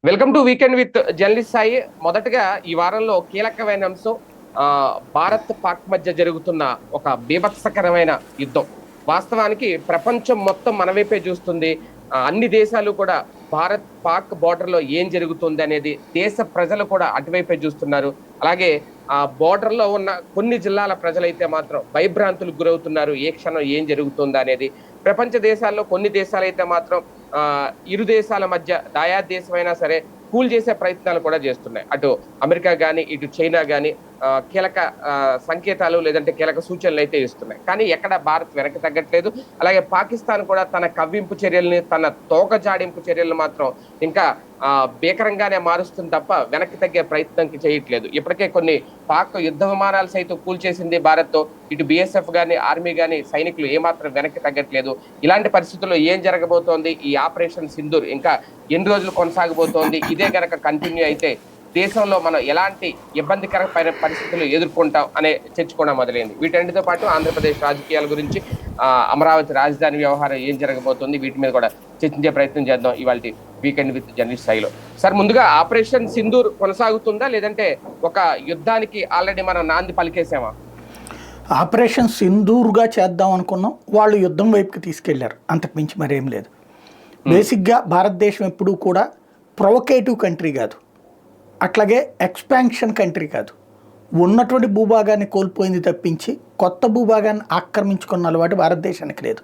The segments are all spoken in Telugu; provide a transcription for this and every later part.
Welcome to weekend with journalist Sai. మొదటగా ఈ వారంలో కీలకమైన అంశం భారత్ పాక్ మధ్య జరుగుతున్న ఒక బీభత్సకరమైన యుద్ధం. వాస్తవానికి ప్రపంచం మొత్తం మన వైపే చూస్తుంది. అన్ని దేశాలు కూడా భారత్ పాక్ బోర్డర్ లో ఏం జరుగుతుంది అనేది దేశ ప్రజలు కూడా అటువైపే చూస్తున్నారు. అలాగే ఆ బోర్డర్ లో ఉన్న కొన్ని జిల్లాల ప్రజలైతే మాత్రం భయభ్రాంతులకు గురవుతున్నారు. ఏ క్షణం ఏం జరుగుతుందా అనేది. ప్రపంచ దేశాల్లో కొన్ని దేశాలైతే మాత్రం ఇరు దేశాల మధ్య దేశమైనా సరే కూల్ చేసే ప్రయత్నాలు కూడా చేస్తున్నాయి. అటు అమెరికా గాని ఇటు చైనా గాని కీలక సంకేతాలు లేదంటే కీలక సూచనలు అయితే ఇస్తున్నాయి. కానీ ఎక్కడ భారత్ వెనక్కి తగ్గట్లేదు. అలాగే పాకిస్తాన్ కూడా తన కవ్వింపు చర్యల్ని, తన తోక జాడింపు చర్యలను మాత్రం ఇంకా భీకరంగానే మారుస్తుంది తప్ప వెనక్కి తగ్గే ప్రయత్నం చేయట్లేదు. ఇప్పటికే కొన్ని పాక్ యుద్ధ విమానాలు సైతం కూల్చేసింది భారత్ తో. ఇటు బిఎస్ఎఫ్ గాని ఆర్మీ గాని సైనికులు ఏమాత్రం వెనక్కి తగ్గట్లేదు. ఇలాంటి పరిస్థితుల్లో ఏం జరగబోతోంది, ఈ ఆపరేషన్ సింధూర్ ఇంకా ఎన్ని రోజులు కొనసాగబోతోంది, ఇదే గనక కంటిన్యూ అయితే దేశంలో మనం ఎలాంటి ఇబ్బందికర పరిస్థితులు ఎదుర్కొంటాం అనే చర్చ కూడా మొదలైంది. వీటన్నిటితో పాటు ఆంధ్రప్రదేశ్ రాజకీయాల గురించి, అమరావతి రాజధాని వ్యవహారం ఏం జరగబోతోంది, వీటి మీద కూడా చర్చించే ప్రయత్నం చేద్దాం ఇవాళ వీకెండ్ విత్ జర్నలిస్ట్ స్థాయిలో. సార్, ముందుగా ఆపరేషన్ సింధూర్ కొనసాగుతుందా లేదంటే ఒక యుద్ధానికి ఆల్రెడీ మనం నాంది పలికేసామా? ఆపరేషన్ సింధూర్గా చేద్దాం అనుకున్నాం, వాళ్ళు యుద్ధం వైపుకి తీసుకెళ్లారు. అంతకుమించి మరేం లేదు. బేసిక్గా భారతదేశం ఎప్పుడూ కూడా ప్రొవకేటివ్ కంట్రీ కాదు, అట్లాగే ఎక్స్పాన్షన్ కంట్రీ కాదు. ఉన్నటువంటి భూభాగాన్ని కోల్పోయింది తప్పించి కొత్త భూభాగాన్ని ఆక్రమించుకున్న అలవాటు భారతదేశానికి లేదు.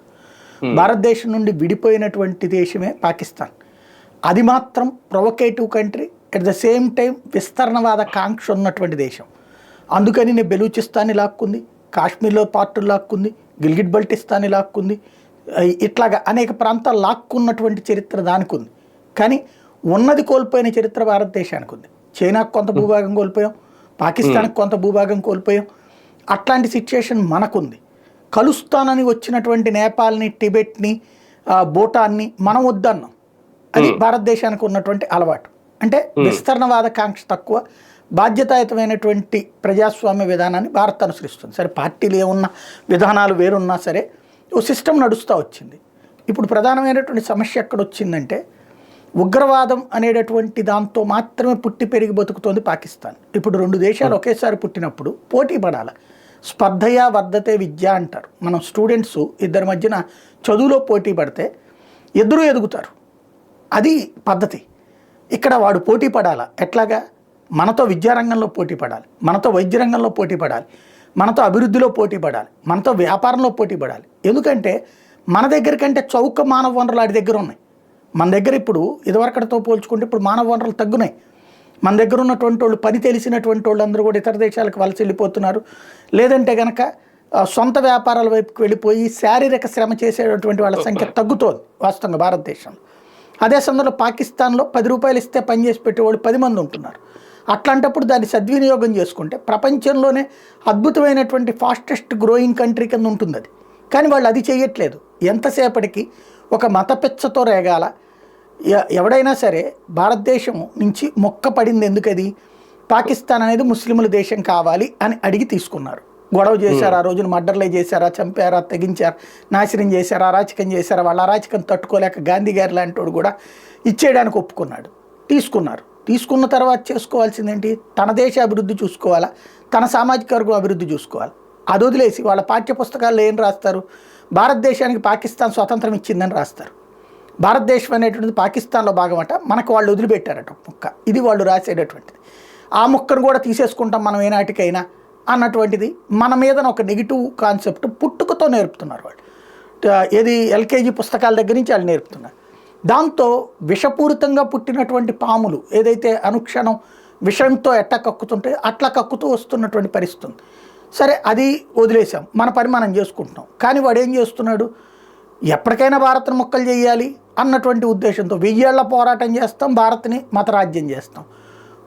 భారతదేశం నుండి విడిపోయినటువంటి దేశమే పాకిస్తాన్. అది మాత్రం provocative country, at the same time విస్తరణవాద కాంక్ష ఉన్నటువంటి దేశం. అందుకని నేను బెలూచిస్తాన్ని లాక్కుంది, కాశ్మీర్లో పార్టులు లాక్కుంది, గిల్గిట్ బల్టిస్తాన్ని లాక్కుంది, ఇట్లాగా అనేక ప్రాంతాలు లాక్కున్నటువంటి చరిత్ర దానికి ఉంది. కానీ ఉన్నది కోల్పోయిన చరిత్ర భారతదేశానికి ఉంది. చైనాకు కొంత భూభాగం కోల్పోయాం, పాకిస్తాన్కి కొంత భూభాగం కోల్పోయాం. అట్లాంటి సిచ్యుయేషన్ మనకుంది. కలుస్తానని వచ్చినటువంటి నేపాల్ని, టిబెట్ని, భూటాన్ని మనం వద్దన్నాం. అది భారతదేశానికి ఉన్నటువంటి అలవాటు. అంటే విస్తరణవాద కాంక్ష తక్కువ, బాధ్యతాయుతమైనటువంటి ప్రజాస్వామ్య విధానాన్ని భారత్ అనుసరిస్తుంది. సరే, పార్టీలు ఏమున్నా, విధానాలు వేరున్నా సరే ఓ సిస్టమ్ నడుస్తూ వచ్చింది. ఇప్పుడు ప్రధానమైనటువంటి సమస్య ఎక్కడ వచ్చిందంటే, ఉగ్రవాదం అనేటటువంటి దాంతో మాత్రమే పుట్టి పెరిగి బతుకుతోంది పాకిస్తాన్. ఇప్పుడు రెండు దేశాలు ఒకేసారి పుట్టినప్పుడు పోటీ పడాలి. స్పర్ధయా వర్ధతే విద్య అంటారు. మనం స్టూడెంట్స్ ఇద్దరి మధ్యన చదువులో పోటీ పడితే ఇద్దరూ ఎదుగుతారు, అది పద్ధతి. ఇక్కడ వాడు పోటీ పడాలా? ఎట్లాగా? మనతో విద్యారంగంలో పోటీ పడాలి, మనతో వైద్య రంగంలో పోటీ పడాలి, మనతో అభివృద్ధిలో పోటీ పడాలి, మనతో వ్యాపారంలో పోటీ పడాలి. ఎందుకంటే మన దగ్గర కంటే చౌక మానవ వనరులు వాడి దగ్గర ఉన్నాయి. మన దగ్గర ఇప్పుడు ఇదివరకటితో పోల్చుకుంటే ఇప్పుడు మానవ వనరులు తగ్గున్నాయి. మన దగ్గర ఉన్నటువంటి వాళ్ళు, పని తెలిసినటువంటి వాళ్ళు అందరూ కూడా ఇతర దేశాలకు వలస వెళ్ళిపోతున్నారు. లేదంటే కనుక సొంత వ్యాపారాల వైపుకి వెళ్ళిపోయి శారీరక శ్రమ చేసేటటువంటి వాళ్ళ సంఖ్య తగ్గుతోంది వాస్తవంగా భారతదేశంలో. అదే సమయంలో పాకిస్తాన్లో 10 రూపాయలు ఇస్తే పనిచేసి పెట్టేవాళ్ళు 10 మంది ఉంటున్నారు. అట్లాంటప్పుడు దాన్ని సద్వినియోగం చేసుకుంటే ప్రపంచంలోనే అద్భుతమైనటువంటి ఫాస్టెస్ట్ గ్రోయింగ్ కంట్రీ కింద ఉంటుంది అది. కానీ వాళ్ళు అది చేయట్లేదు. ఎంతసేపటికి ఒక మతపెచ్చతో రేగాల. ఎవడైనా సరే భారతదేశం నుంచి మొక్క పడింది ఎందుకది? పాకిస్తాన్ అనేది ముస్లింల దేశం కావాలి అని అడిగి తీసుకున్నారు. గొడవ చేశారు, ఆ రోజున మర్డర్లే చేశారా, చంపారా, తెగించారు, నాశనం చేశారా, అరాచకం చేశారా. వాళ్ళ అరాచకం తట్టుకోలేక గాంధీ గారి లాంటి వాడు కూడా ఇచ్చేయడానికి ఒప్పుకున్నాడు. తీసుకున్నారు. తీసుకున్న తర్వాత చేసుకోవాల్సింది ఏంటి? తన దేశ అభివృద్ధి చూసుకోవాలా, తన సామాజిక వర్గం అభివృద్ధి చూసుకోవాలి. అది వదిలేసి వాళ్ళ పాఠ్యపుస్తకాల్లో ఏం రాస్తారు? భారతదేశానికి పాకిస్తాన్ స్వాతంత్రం ఇచ్చిందని రాస్తారు. భారతదేశం అనేటువంటిది పాకిస్తాన్లో భాగమట, మనకు వాళ్ళు వదిలిపెట్టారట ముక్క. ఇది వాళ్ళు రాసేటటువంటిది. ఆ ముక్కను కూడా తీసేసుకుంటాం మనం ఏనాటికైనా అన్నటువంటిది మన మీద ఒక నెగిటివ్ కాన్సెప్ట్ పుట్టుకతో నేర్పుతున్నారు వాళ్ళు. ఏది ఎల్కేజీ పుస్తకాల దగ్గర నుంచి వాళ్ళు నేర్పుతున్నారు. దాంతో విషపూరితంగా పుట్టినటువంటి పాములు ఏదైతే అనుక్షణం విషంతో ఎట్లా కక్కుతుంటే అట్లా కక్కుతూ వస్తున్నటువంటి పరిస్థితి. సరే, అది వదిలేసాం, మన పని మనం చేసుకుంటున్నాం. కానీ వాడు ఏం చేస్తున్నాడు? ఎప్పటికైనా భారత్ని మొక్కలు చేయాలి అన్నటువంటి ఉద్దేశంతో 1000 ఏళ్ల పోరాటం చేస్తాం, భారత్ని మతరాజ్యం చేస్తాం.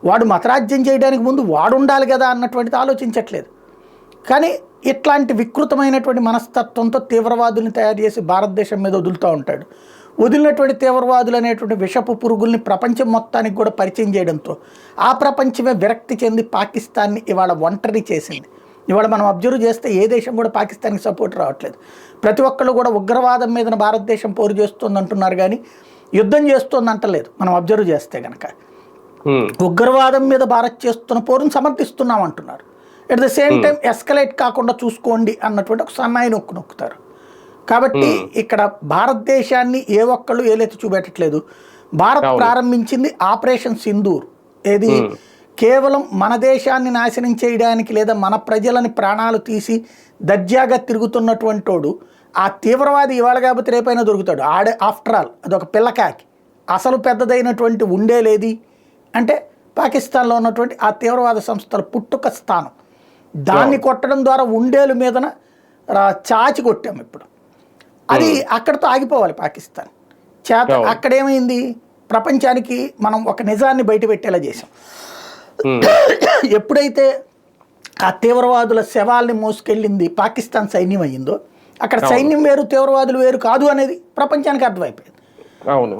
వాడు మతరాజ్యం చేయడానికి ముందు వాడు ఉండాలి కదా అన్నటువంటిది ఆలోచించట్లేదు. కానీ ఇట్లాంటి వికృతమైనటువంటి మనస్తత్వంతో తీవ్రవాదుల్ని తయారు చేసి భారతదేశం మీద వదులుతూ ఉంటాడు. వదిలినటువంటి తీవ్రవాదులు అనేటువంటి విషపు పురుగుల్ని ప్రపంచం మొత్తానికి కూడా పరిచయం చేయడంతో ఆ ప్రపంచమే విరక్తి చెంది పాకిస్తాన్ని ఇవాళ ఒంటరి చేసింది. ఇవాళ మనం అబ్జర్వ్ చేస్తే ఏ దేశం కూడా పాకిస్తాన్కి సపోర్ట్ రావట్లేదు. ప్రతి ఒక్కళ్ళు కూడా ఉగ్రవాదం మీద భారతదేశం పోరు చేస్తుంది అంటున్నారు. కానీ యుద్ధం చేస్తోంది అంటలేదు మనం అబ్జర్వ్ చేస్తే కనుక. ఉమ్, ఉగ్రవాదం మీద భారత్ చేస్తున్న పోరును సమర్థిస్తున్నాం అంటున్నారు. At the same time escalate కాకుండా చూసుకోండి అన్నటువంటి ఒక సన్నాయి నొక్కుతారు. కాబట్టి ఇక్కడ భారతదేశాన్ని ఏ ఒక్కళ్ళు ఏలెత్తి చూపెట్టట్లేదు. భారత్ ప్రారంభించింది ఆపరేషన్ సింధూర్. ఏది కేవలం మన దేశాన్ని నాశనం చేయడానికి లేదా మన ప్రజలని ప్రాణాలు తీసి దర్జాగా తిరుగుతున్నటువంటి వాడు ఆ తీవ్రవాది ఇవాళ కాబట్టి రేపైనా దొరుకుతాడు. ఆఫ్టర్ ఆల్ అదొక పిల్లకాకి. అసలు పెద్దదైనటువంటి ఉండేలేది అంటే పాకిస్తాన్లో ఉన్నటువంటి ఆ తీవ్రవాద సంస్థల పుట్టుక స్థానం. దాన్ని కొట్టడం ద్వారా ఉండేలు మీదన చాచి కొట్టాము ఇప్పుడు. అది అక్కడితో ఆగిపోవాలి పాకిస్తాన్ చేత. అక్కడేమైంది, ప్రపంచానికి మనం ఒక నిజాన్ని బయటపెట్టేలా చేసాం. ఎప్పుడైతే ఆ తీవ్రవాదుల శవాల్ని మోసుకెళ్ళింది పాకిస్తాన్ సైన్యం అయ్యిందో, అక్కడ సైన్యం వేరు తీవ్రవాదులు వేరు కాదు అనేది ప్రపంచానికి అర్థమైపోయింది.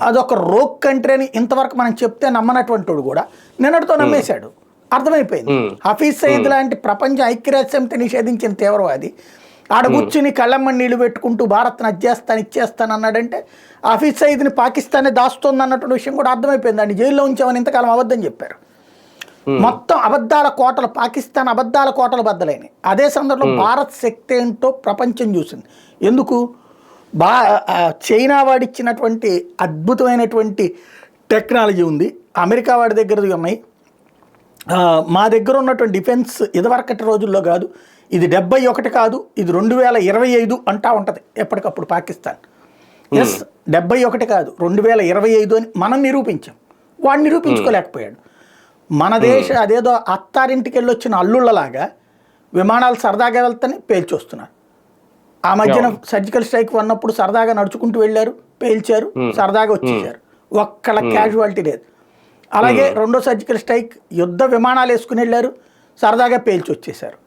అదొక రోగ్ కంట్రీ అని ఇంతవరకు మనం చెప్తే నమ్మనటువంటి వాడు కూడా నిన్నటితో నమ్మేశాడు. అర్థమైపోయింది. హఫీజ్ సయీద్ లాంటి ప్రపంచ ఐక్యరాజ్య సమితి నిషేధించిన తీవ్రవాది ఆడ కూర్చుని కళ్ళమ్మని నీళ్లు పెట్టుకుంటూ భారత్ని ఇచ్చేస్తాను అన్నాడంటే హఫీజ్ సయీద్ని పాకిస్తానే దాస్తోంది అన్నటువంటి విషయం కూడా అర్థమైపోయింది. అండి జైల్లో ఉంచామని ఇంతకాలం అబద్ధం చెప్పారు. మొత్తం అబద్ధాల కోటలు, పాకిస్తాన్ అబద్ధాల కోటలు బద్దలైనవి. అదే సందర్భంలో భారత్ శక్తి ఏంటో ప్రపంచం చూసింది. ఎందుకు? చైనా వాడిచ్చినటువంటి అద్భుతమైనటువంటి టెక్నాలజీ ఉంది, అమెరికా వాడి దగ్గర ఉన్నాయి. మా దగ్గర ఉన్నటువంటి డిఫెన్స్ ఇదివరకటి రోజుల్లో కాదు, ఇది 71 కాదు, ఇది 2025 అంటా ఉంటుంది ఎప్పటికప్పుడు పాకిస్తాన్. ఎస్ 71 కాదు 2025 అని మనం నిరూపించాం. వాడు నిరూపించుకోలేకపోయాడు. మన దేశ అదేదో అత్తారింటికి వెళ్ళి వచ్చిన అల్లుళ్ళలాగా విమానాలు సరదాగా వెళ్తాని పేల్చొస్తున్నారు. ఆ మధ్యన సర్జికల్ స్ట్రైక్ ఉన్నప్పుడు సరదాగా నడుచుకుంటూ వెళ్ళారు, పేల్చారు, సరదాగా వచ్చేసారు, ఒక్కళ్ళ క్యాజువాలిటీ లేదు. అలాగే రెండో సర్జికల్ స్ట్రైక్ యుద్ధ విమానాలు వేసుకుని వెళ్ళారు, సరదాగా పేల్చి వచ్చేసారు.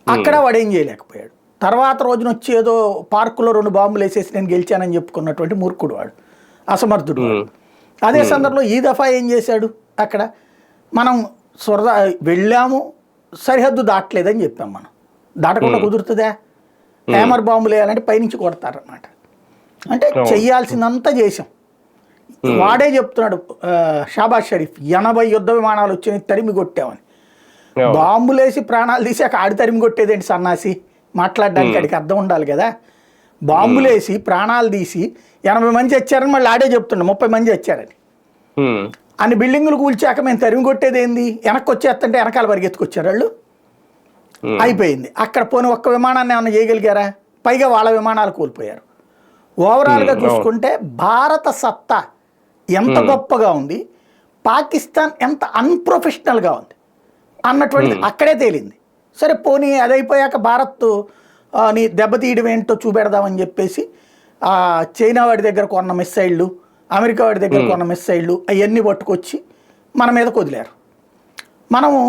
అక్కడ వాడు ఏం చేయలేకపోయాడు. తర్వాత రోజున వచ్చి ఏదో పార్కులో 2 బాంబులు వేసేసి నేను గెలిచానని చెప్పుకున్నటువంటి మూర్ఖుడు వాడు, అసమర్థుడు వాడు. అదే సందర్భంలో ఈ దఫా ఏం చేశాడు, అక్కడ మనం సరదా వెళ్ళాము, సరిహద్దు దాటలేదని చెప్పాం. మనం దాటకుండా కుదురుతుందా? హ్యామర్ బాంబులు వేయాలంటే పైనుంచి కొడతారన్నమాట. అంటే చెయ్యాల్సిందంతా చేసాం. వాడే చెప్తున్నాడు షాబాజ్ షరీఫ్ 80 యుద్ధ విమానాలు వచ్చి తరిమి కొట్టామని. బాంబులేసి ప్రాణాలు తీసి అక్కడ ఆడి తరిమి కొట్టేదేంటి సన్నాసి? మాట్లాడడానికి అడిగి అర్థం ఉండాలి కదా. బాంబులేసి ప్రాణాలు తీసి 80 మంది వచ్చారని మళ్ళీ ఆడే చెప్తుండే 30 మంది వచ్చారని. అన్ని బిల్డింగులు కూల్చాక మేము తరిమి కొట్టేది ఏంది? వెనక్కి వచ్చేస్తుంటే వెనకాల పరిగెత్తుకొచ్చారు వాళ్ళు. అయిపోయింది అక్కడ. పోనీ ఒక్క విమానాన్ని ఏమన్నా చేయగలిగారా? పైగా వాళ్ళ విమానాలు కోల్పోయారు. ఓవరాల్గా చూసుకుంటే భారత సత్తా ఎంత గొప్పగా ఉంది, పాకిస్తాన్ ఎంత అన్ప్రొఫెషనల్గా ఉంది అన్నటువంటిది అక్కడే తేలింది. సరే పోనీ అదైపోయాక భారత్ ని దెబ్బతీయడం ఏంటో చూపెడదామని చెప్పేసి చైనా వాడి దగ్గర కొన్న మిస్సైళ్ళు, అమెరికా వాడి దగ్గర కొన్న మిస్సైళ్ళు అవన్నీ పట్టుకొచ్చి మన మీద వదిలారు. మనము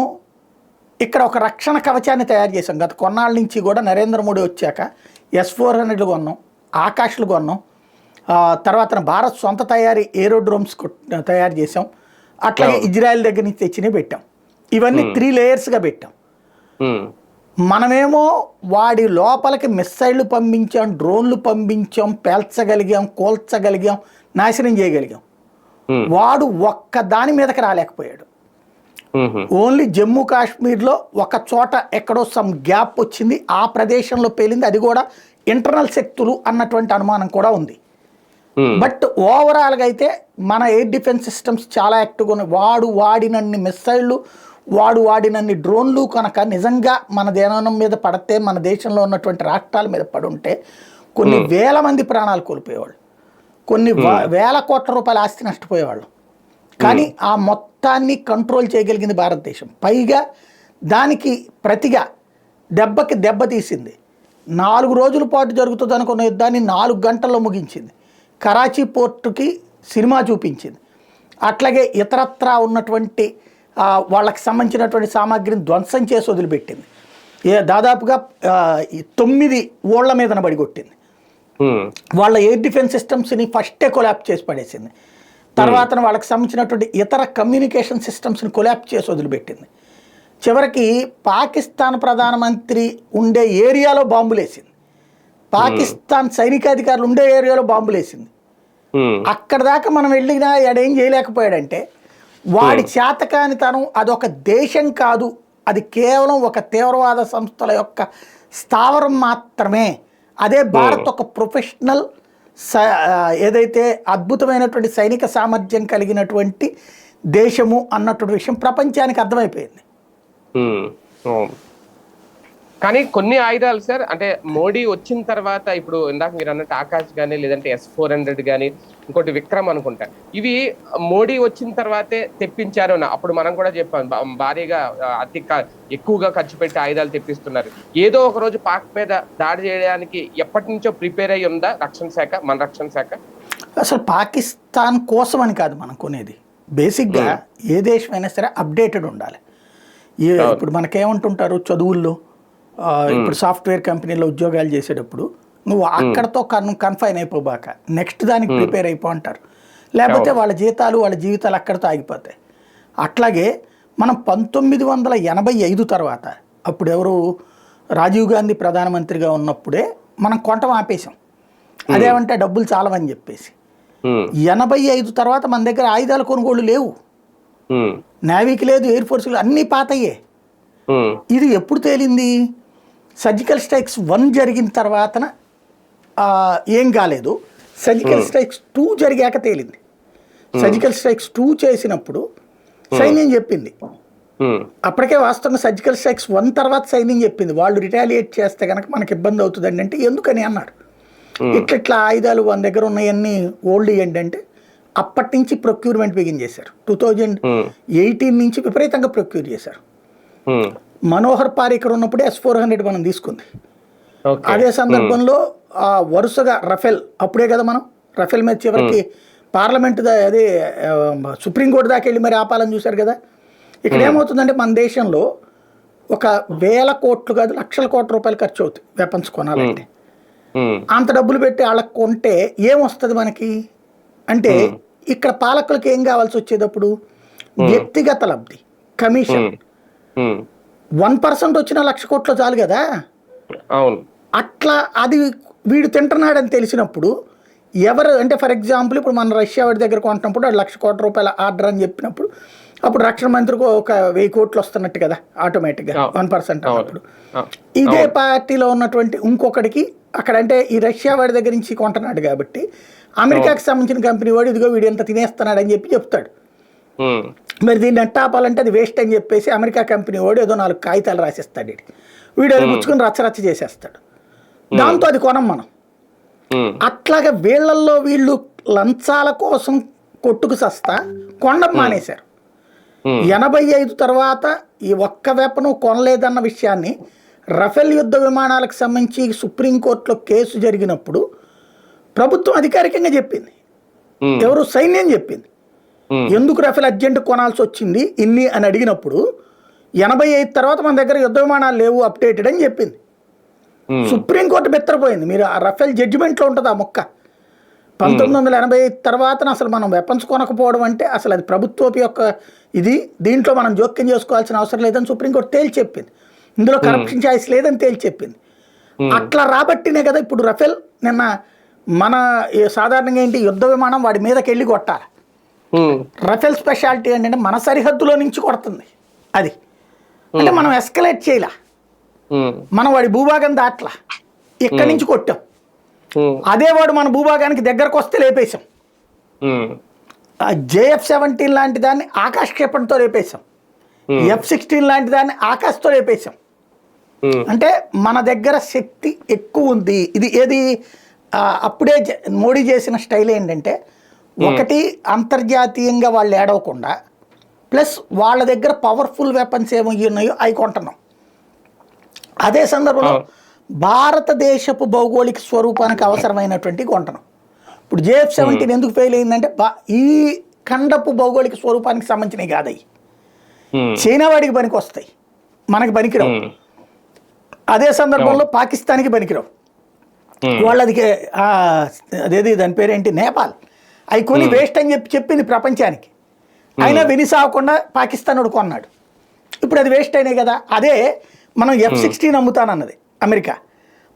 ఇక్కడ ఒక రక్షణ కవచాన్ని తయారు చేసాం. గత కొన్నాళ్ళ నుంచి కూడా నరేంద్ర మోడీ వచ్చాక S-400 కొన్నాం, ఆకాష్లు కొన్నాం, తర్వాత భారత్ సొంత తయారీ ఏరోడ్రోమ్స్ తయారు చేసాం. అట్లాగే ఇజ్రాయెల్ దగ్గర నుంచి తెచ్చినే పెట్టాం. ఇవన్నీ 3 లేయర్స్గా పెట్టాం. మనమేమో వాడి లోపలికి మిస్సైళ్ళు పంపించాం, డ్రోన్లు పంపించాం, పేల్చగలిగాం, కోల్చగలిగాం, నాశనం చేయగలిగాం. వాడు ఒక్క దాని మీదకి రాలేకపోయాడు. ఓన్లీ జమ్మూ కాశ్మీర్లో ఒక చోట ఎక్కడో సమ్ గ్యాప్ వచ్చింది, ఆ ప్రదేశంలో పేలింది. అది కూడా ఇంటర్నల్ శక్తులు అన్నటువంటి అనుమానం కూడా ఉంది. బట్ ఓవరాల్గా అయితే మన ఎయిర్ డిఫెన్స్ సిస్టమ్స్ చాలా యాక్టివ్గా ఉన్నాయి. వాడు వాడినన్ని మిస్సైళ్ళు, వాడు వాడినన్ని డ్రోన్లు కనుక నిజంగా మన దేనం మీద పడితే, మన దేశంలో ఉన్నటువంటి రాష్ట్రాల మీద పడుంటే కొన్ని వేల మంది ప్రాణాలు కోల్పోయేవాళ్ళు, కొన్ని వేల కోట్ల రూపాయల ఆస్తి నష్టపోయేవాళ్ళు. కానీ ఆ మొత్తాన్ని కంట్రోల్ చేయగలిగింది భారతదేశం. పైగా దానికి ప్రతిగా దెబ్బకి దెబ్బ తీసింది. 4 రోజుల పాటు జరుగుతుంది అనుకున్న యుద్ధాన్ని 4 గంటల్లో ముగించింది. కరాచీ పోర్టుకి సినిమా చూపించింది. అట్లాగే ఇతరత్రా ఉన్నటువంటి వాళ్ళకి సంబంధించినటువంటి సామాగ్రిని ధ్వంసం చేసి వదిలిపెట్టింది. దాదాపుగా 9 ఊళ్ళ మీదన బడి కొట్టింది. వాళ్ళ ఎయిర్ డిఫెన్స్ సిస్టమ్స్ని ఫస్టే కొలాప్స్ చేసి పడేసింది. తర్వాత వాళ్ళకి సంబంధించినటువంటి ఇతర కమ్యూనికేషన్ సిస్టమ్స్ని కొలాప్స్ చేసి వదిలిపెట్టింది. చివరికి పాకిస్తాన్ ప్రధానమంత్రి ఉండే ఏరియాలో బాంబులేసింది, పాకిస్తాన్ సైనికాధికారులు ఉండే ఏరియాలో బాంబులేసింది. అక్కడ దాకా మనం వెళ్ళినా ఆడేం చేయలేకపోయాడంటే వాడి చేతకానితనం అదొక దేశం కాదు, అది కేవలం ఒక తీవ్రవాద సంస్థల యొక్క స్థావరం మాత్రమే. అదే భారత్ ఒక ప్రొఫెషనల్ ఏదైతే అద్భుతమైనటువంటి సైనిక సామర్థ్యం కలిగినటువంటి దేశము అన్నటువంటి విషయం ప్రపంచానికి అర్థమైపోయింది. కానీ కొన్ని ఆయుధాలు సార్, అంటే మోడీ వచ్చిన తర్వాత, ఇప్పుడు ఇందాక మీరు అన్నట్టు ఆకాశ్ కానీ లేదంటే S-400 కానీ ఇంకోటి విక్రమ్ అనుకుంటా, ఇవి మోడీ వచ్చిన తర్వాతే తెప్పించారు. అప్పుడు మనం కూడా చెప్పాం భారీగా ఎక్కువగా ఖర్చు పెట్టి ఆయుధాలు తెప్పిస్తున్నారు. ఏదో ఒక రోజు పాక్ మీద దాడి చేయడానికి ఎప్పటి నుంచో ప్రిపేర్ అయ్యి ఉందా రక్షణ శాఖ, మన రక్షణ శాఖ? అసలు పాకిస్తాన్ కోసం అని కాదు మనం కొనేది. బేసిక్గా ఏ దేశమైనా సరే అప్డేటెడ్ ఉండాలి. ఇప్పుడు మనకేమంటుంటారు చదువుల్లో, ఇప్పుడు సాఫ్ట్వేర్ కంపెనీలో ఉద్యోగాలు చేసేటప్పుడు నువ్వు అక్కడతో కన్ఫైన్ అయిపోబాక నెక్స్ట్ దానికి ప్రిపేర్ అయిపో అంటారు. లేకపోతే వాళ్ళ జీతాలు వాళ్ళ జీవితాలు అక్కడితో ఆగిపోతాయి. అట్లాగే మనం 1985 తర్వాత, అప్పుడు ఎవరు రాజీవ్ గాంధీ ప్రధానమంత్రిగా ఉన్నప్పుడే మనం కొనటం ఆపేసాం. అదేమంటే డబ్బులు చాలవని చెప్పేసి. 85 తర్వాత మన దగ్గర ఆయుధాల కొనుగోళ్ళు లేవు, నేవీకి లేదు, ఎయిర్ ఫోర్స్కి అన్నీ పాతయ్యే. ఇది ఎప్పుడు తేలింది? సర్జికల్ స్ట్రైక్స్ 1 జరిగిన తర్వాతన ఏం కాలేదు, సర్జికల్ స్ట్రైక్స్ 2 జరిగాక తేలింది. సర్జికల్ స్ట్రైక్స్ 2 చేసినప్పుడు సైన్యం చెప్పింది, అప్పటికే వాస్తవంగా సర్జికల్ స్ట్రైక్స్ 1 తర్వాత సైన్యం చెప్పింది వాళ్ళు రిటాలియేట్ చేస్తే కనుక మనకి ఇబ్బంది అవుతుందండి. అంటే ఎందుకని అన్నారు, ఇట్లా ఆయుధాలు మన దగ్గర ఉన్నాయన్నీ ఓల్డ్ ఏంటంటే అప్పటి నుంచి ప్రొక్యూర్మెంట్ బిగిన్ చేశారు. 2018 నుంచి విపరీతంగా ప్రొక్యూర్ చేశారు. మనోహర్ పారికర్ ఉన్నప్పుడే S-400 మనం తీసుకుంది. అదే సందర్భంలో వరుసగా రఫేల్, అప్పుడే కదా మనం రఫేల్ మీద చివరికి పార్లమెంట్ అదే సుప్రీంకోర్టు దాకా వెళ్ళి మరి ఆపాలని చూశారు కదా. ఇక్కడ ఏమవుతుందంటే మన దేశంలో 1,000 కోట్లు కాదు లక్షల కోట్ల రూపాయలు ఖర్చు అవుతుంది వెపన్స్ కొనాలంటే. అంత డబ్బులు పెట్టి వాళ్ళకి కొంటే ఏమొస్తుంది మనకి అంటే, ఇక్కడ పాలకులకి ఏం కావాల్సి వచ్చేటప్పుడు వ్యక్తిగత లబ్ధి, కమిషన్. 1% వచ్చిన 1,00,000 కోట్లు చాలు కదా. అట్లా అది వీడు తింటున్నాడని తెలిసినప్పుడు ఎవరు అంటే, ఫర్ ఎగ్జాంపుల్ ఇప్పుడు మన రష్యా వాడి దగ్గర కొంటున్నప్పుడు 1,00,000 కోట్ల రూపాయల ఆర్డర్ అని చెప్పినప్పుడు అప్పుడు రక్షణ మంత్రికి 1,000 కోట్లు వస్తున్నట్టు కదా ఆటోమేటిక్గా 1% అన్నప్పుడు. ఇదే పార్టీలో ఉన్నటువంటి ఇంకొకటికి అక్కడ అంటే ఈ రష్యా వాడి దగ్గర నుంచి కొంటున్నాడు కాబట్టి అమెరికాకి సంబంధించిన కంపెనీ వాడు ఇదిగో వీడు ఎంత తినేస్తున్నాడు అని చెప్పి చెప్తాడు. మరి దీన్ని ఎట్టాపాలంటే అది వేస్ట్ అని చెప్పేసి అమెరికా కంపెనీ వాడు ఏదో 4 కాగితాలు రాసిస్తాడు, వీడు అది పుచ్చుకుని రచ్చరచ్చ చేసేస్తాడు. దాంతో అది కొనం మనం. అట్లాగా వీళ్ళల్లో వీళ్ళు లంచాల కోసం కొట్టుకు సస్తా కొండం మానేశారు. 85 తర్వాత ఈ ఒక్క వెపను కొనలేదన్న విషయాన్ని రఫేల్ యుద్ధ విమానాలకు సంబంధించి సుప్రీంకోర్టులో కేసు జరిగినప్పుడు ప్రభుత్వం అధికారికంగా చెప్పింది, ఎవరు సైన్యం చెప్పింది. ఎందుకు రఫేల్ అర్జెంట్ కొనాల్సి వచ్చింది ఇన్ని అని అడిగినప్పుడు 85 తర్వాత మన దగ్గర యుద్ధ విమానాలు లేవు అప్డేటెడ్ అని చెప్పింది. సుప్రీంకోర్టు బెత్తరపోయింది. మీరు ఆ రఫేల్ జడ్జిమెంట్లో ఉంటుంది ఆ మొక్క. 1985 తర్వాత అసలు మనం వెపన్స్ కొనకపోవడం అంటే అసలు అది ప్రభుత్వపు యొక్క ఇది, దీంట్లో మనం జోక్యం చేసుకోవాల్సిన అవసరం లేదని సుప్రీంకోర్టు తేల్చి చెప్పింది. ఇందులో కరప్షన్ ఛాయిస్ లేదని తేల్చి చెప్పింది. అట్లా రాబట్టినే కదా ఇప్పుడు రఫేల్ నిన్న మన సాధారణంగా ఏంటి యుద్ధ విమానం వాడి మీదకి వెళ్ళి కొట్టాలి. రఫేల్ స్పెషాలిటీ ఏంటంటే మన సరిహద్దులో నుంచి కొడుతుంది. అది అంటే మనం ఎస్కలేట్ చేయలా, మనం వాడి భూభాగం దాట్లా, ఇక్కడి నుంచి కొట్టాం. అదే వాడు మన భూభాగానికి దగ్గరకు వస్తే లేపేశాం. JF-17 లాంటి దాన్ని ఆకాశ క్షేపణితో లేపేశాం, F-16 లాంటి దాన్ని ఆకాశతో లేపేశాం. అంటే మన దగ్గర శక్తి ఎక్కువ ఉంది. ఇది ఏది అప్పుడే మోడీ చేసిన స్టైల్ ఏంటంటే, ఒకటి అంతర్జాతీయంగా వాళ్ళు ఏడవకుండా, ప్లస్ వాళ్ళ దగ్గర పవర్ఫుల్ వెపన్స్ ఏమో ఉన్నాయో అవి కొంటున్నాం. అదే సందర్భంలో భారతదేశపు భౌగోళిక స్వరూపానికి అవసరమైనటువంటి కొంటున్నాం. ఇప్పుడు JF-17 ఎందుకు ఫెయిల్ అయిందంటే ఈ ఖండపు భౌగోళిక స్వరూపానికి సంబంధించినవి కాదు అవి. చైనా వాడికి పనికి వస్తాయి, మనకి పనికిరావు. అదే సందర్భంలో పాకిస్తాన్కి పనికిరావు. వాళ్ళది అదేది దాని పేరేంటి నేపాల్, అవి కొని వేస్ట్ అని చెప్పింది ప్రపంచానికి. అయినా వెనిసావకుండా పాకిస్తాన్ వాడు కొన్నాడు. ఇప్పుడు అది వేస్ట్ అయినాయి కదా. అదే మనం F-16 అమ్ముతానన్నది అమెరికా,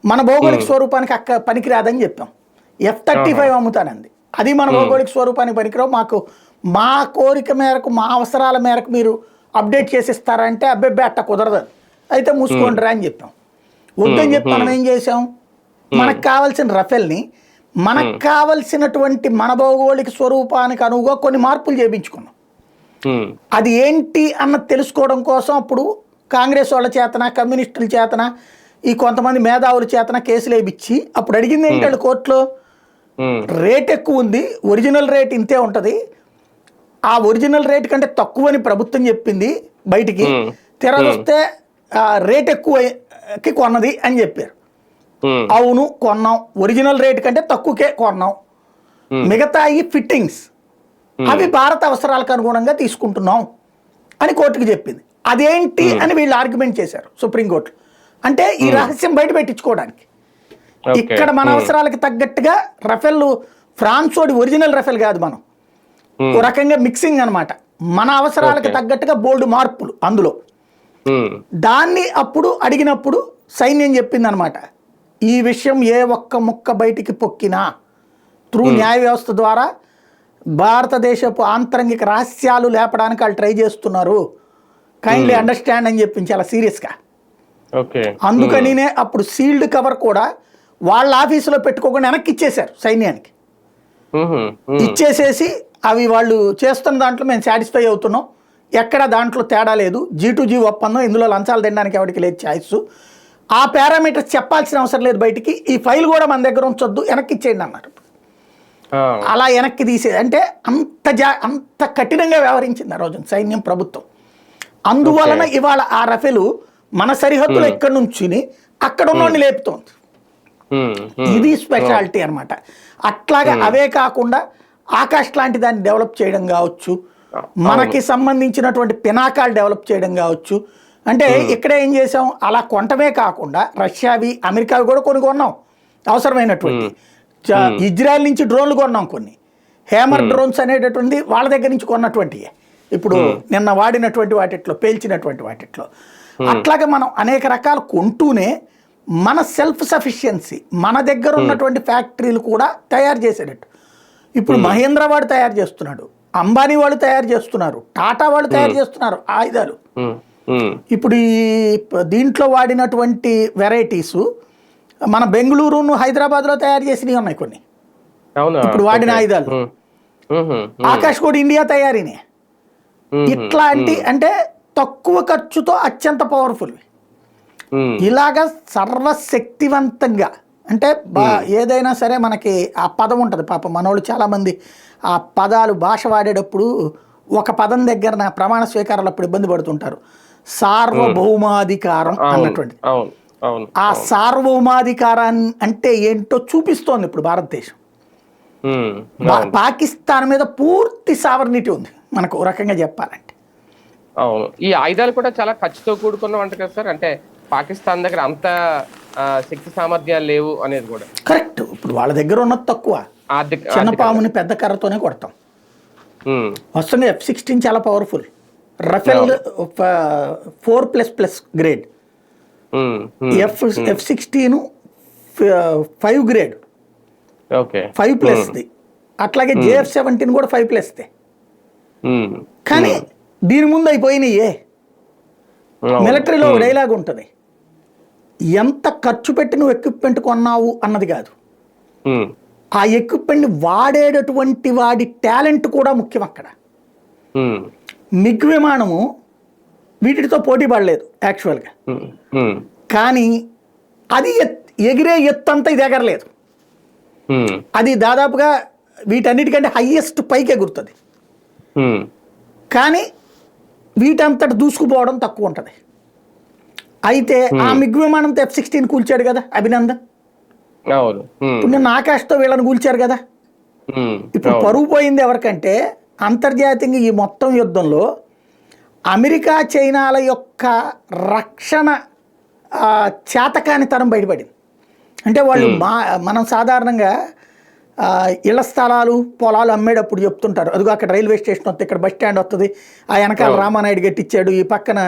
మన భౌగోళిక స్వరూపానికి పనికిరాదని చెప్పాం. F-35 అమ్ముతానంది, అది మన భౌగోళిక స్వరూపానికి పనికిరావు, మాకు మా కోరిక మేరకు మా అవసరాల మేరకు మీరు అప్డేట్ చేసిస్తారంటే అబ్బెబ్బే అట్ట కుదరదు, అయితే మూసుకోండి రా అని చెప్పాం. వద్దని చెప్పి మనం ఏం చేసాం, మనకు కావాల్సిన రఫేల్ని మనకు కావలసినటువంటి మన భౌగోళిక స్వరూపానికి అనువుగా కొన్ని మార్పులు చేయించుకున్నాం. అది ఏంటి అన్నది తెలుసుకోవడం కోసం అప్పుడు కాంగ్రెస్ వాళ్ళ చేతన, కమ్యూనిస్టుల చేతన, ఈ కొంతమంది మేధావుల చేతన కేసులు వేయించి అప్పుడు అడిగింది ఏంటి వాళ్ళు కోర్టులో, రేట్ ఎక్కువ ఉంది, ఒరిజినల్ రేట్ ఇంతే ఉంటుంది, ఆ ఒరిజినల్ రేట్ కంటే తక్కువని ప్రభుత్వం చెప్పింది బయటికి, తెరదొస్తే రేట్ ఎక్కువకి కొన్నది అని చెప్పారు. అవును కొన్నాం, ఒరిజినల్ రేట్ కంటే తక్కువకే కొన్నాం, మిగతా ఈ ఫిట్టింగ్స్ అవి భారత అవసరాలకు అనుగుణంగా తీసుకుంటున్నాం అని కోర్టుకు చెప్పింది. అదేంటి అని వీళ్ళు ఆర్గ్యుమెంట్ చేశారు సుప్రీంకోర్టు. అంటే ఈ రహస్యం బయట పెట్టించుకోవడానికి, ఇక్కడ మన అవసరాలకి తగ్గట్టుగా రఫేల్, ఫ్రాన్సోడి ఒరిజినల్ రఫేల్ కాదు, మనం ఓ రకంగా మిక్సింగ్ అనమాట, మన అవసరాలకు తగ్గట్టుగా బోల్డ్ మార్పులు అందులో. దాన్ని అప్పుడు అడిగినప్పుడు సైన్యం చెప్పింది అనమాట, ఈ విషయం ఏ ఒక్క ముక్క బయటికి పొక్కినా త్రూ న్యాయ వ్యవస్థ ద్వారా భారతదేశపు ఆంతరంగిక రహస్యాలు లేపడానికి వాళ్ళు ట్రై చేస్తున్నారు, కైండ్లీ అండర్స్టాండ్ అని చెప్పింది చాలా సీరియస్గా. అందుకనినే అప్పుడు సీల్డ్ కవర్ కూడా వాళ్ళ ఆఫీసులో పెట్టుకోకుండా వెనక్కి ఇచ్చేశారు సైన్యానికి. ఇచ్చేసేసి అవి వాళ్ళు చేస్తున్న దాంట్లో మేము సాటిస్ఫై అవుతున్నాం, ఎక్కడ దాంట్లో తేడా లేదు, G2G ఒప్పందం, ఇందులో లంచాలు తినడానికి ఎవరికి లేదు ఛాయిస్, ఆ పారామీటర్స్ చెప్పాల్సిన అవసరం లేదు బయటికి, ఈ ఫైల్ కూడా మన దగ్గర ఉంచొద్దు, వెనక్కి ఇచ్చేయండి అన్నారు. అలా వెనక్కి తీసేది అంటే అంత కఠినంగా వ్యవహరించింది ఆ రోజు సైన్యం, ప్రభుత్వం. అందువలన ఇవాళ ఆ రఫేలు మన సరిహద్దులు ఎక్కడి నుంచి అక్కడ ఉన్నోడిని లేపుతోంది. ఇది స్పెషాలిటీ అనమాట. అట్లాగా అవే కాకుండా ఆకాష్ లాంటి దాన్ని డెవలప్ చేయడం కావచ్చు, మనకి సంబంధించినటువంటి పినాకాలు డెవలప్ చేయడం కావచ్చు. అంటే ఇక్కడ ఏం చేసాం, అలా కొనటమే కాకుండా రష్యావి, అమెరికావి కూడా కొన్ని కొన్నాం అవసరమైనటువంటి. ఇజ్రాయెల్ నుంచి డ్రోన్లు కొన్నాం కొన్ని, హేమర్ డ్రోన్స్ అనేటటువంటి వాళ్ళ దగ్గర నుంచి కొన్నటువంటివి, ఇప్పుడు నిన్న వాడినటువంటి వాటిట్లో, పేల్చినటువంటి వాటిట్లో. అట్లాగే మనం అనేక రకాలు కొంటూనే మన సెల్ఫ్ సఫిషియన్సీ, మన దగ్గర ఉన్నటువంటి ఫ్యాక్టరీలు కూడా తయారు చేసేటట్టు. ఇప్పుడు మహేంద్ర వాడు తయారు చేస్తున్నాడు, అంబానీ వాళ్ళు తయారు చేస్తున్నారు, టాటా వాళ్ళు తయారు చేస్తున్నారు ఆయుధాలు. ఇప్పుడు ఈ దీంట్లో వాడినటువంటి వెరైటీసు మన బెంగళూరును, హైదరాబాద్లో తయారు చేసినవి ఉన్నాయి కొన్ని, ఇప్పుడు వాడిన ఆయుధాలు. ఆకాష్ కూడా ఇండియా తయారీనే. ఇట్లాంటి అంటే తక్కువ ఖర్చుతో అత్యంత పవర్ఫుల్, ఇలాగా సర్వశక్తివంతంగా. అంటే ఏదైనా సరే మనకి ఆ పదం ఉంటుంది, పాపం మనోళ్ళు చాలామంది ఆ పదాలు భాష వాడేటప్పుడు ఒక పదం దగ్గర నా ప్రమాణ స్వీకారాలు అప్పుడు ఇబ్బంది పడుతుంటారు, సార్వభౌమాధికారం అన్నటువంటి. ఆ సార్వభౌమాధికారాన్ని అంటే ఏంటో చూపిస్తోంది ఇప్పుడు భారతదేశం. పాకిస్తాన్ మీద పూర్తి సావర్నిటీ ఉంది మనకు ఒక రకంగా చెప్పాలంటే. అవును, ఈ ఆయుధాలు కూడా చాలా ఖర్చుతో కూడుకున్న అంట కదా సార్, అంటే పాకిస్తాన్ దగ్గర అంత శక్తి సామర్థ్యాలు లేవు అనేది కూడా కరెక్ట్. ఇప్పుడు వాళ్ళ దగ్గర ఉన్నది తక్కువ, చిన్న పాముని పెద్ద కర్రతోనే కొడతాం. వస్తుంది F-16 చాలా powerful, Rafale 4++ grade, F-16 5 grade, 5+ది. అట్లాగే JF-17 కూడా 5+దే. కానీ దీని ముందు అయిపోయినాయే. మిలిటరీలో ఒక డైలాగ్ ఉంటుంది, ఎంత ఖర్చు పెట్టి నువ్వు ఎక్విప్మెంట్ కొన్నావు అన్నది కాదు, ఆ ఎక్విప్మెంట్ వాడేటటువంటి వాడి టాలెంట్ కూడా ముఖ్యం అక్కడ. మిగ్ విమానము వీటితో పోటీ పడలేదు యాక్చువల్గా, కానీ అది ఎగిరే ఎత్తు అంతా ఇది ఎగరలేదు, అది దాదాపుగా వీటన్నిటికంటే హైయెస్ట్ పైకి ఎగురుతుంది, కానీ వీటంతటి దూసుకుపోవడం తక్కువ ఉంటుంది. అయితే ఆ మిగ్ విమానంతో F-16 కూల్చాడు కదా అభినందన్, ఇప్పుడు నిన్న ఆకాష్తో వీళ్ళని కూల్చారు కదా. ఇప్పుడు పరువు పోయింది ఎవరికంటే, అంతర్జాతీయంగా ఈ మొత్తం యుద్ధంలో అమెరికా చైనాల యొక్క రక్షణ చేతకానితనం బయటపడింది. అంటే వాళ్ళు మనం సాధారణంగా ఇళ్ల స్థలాలు, పొలాలు అమ్మేటప్పుడు చెప్తుంటారు, అదిగో అక్కడ రైల్వే స్టేషన్ వస్తుంది, ఇక్కడ బస్ స్టాండ్ వస్తుంది, ఆ వెనకాల రామానాయుడు గట్టిచ్చాడు, ఈ పక్కన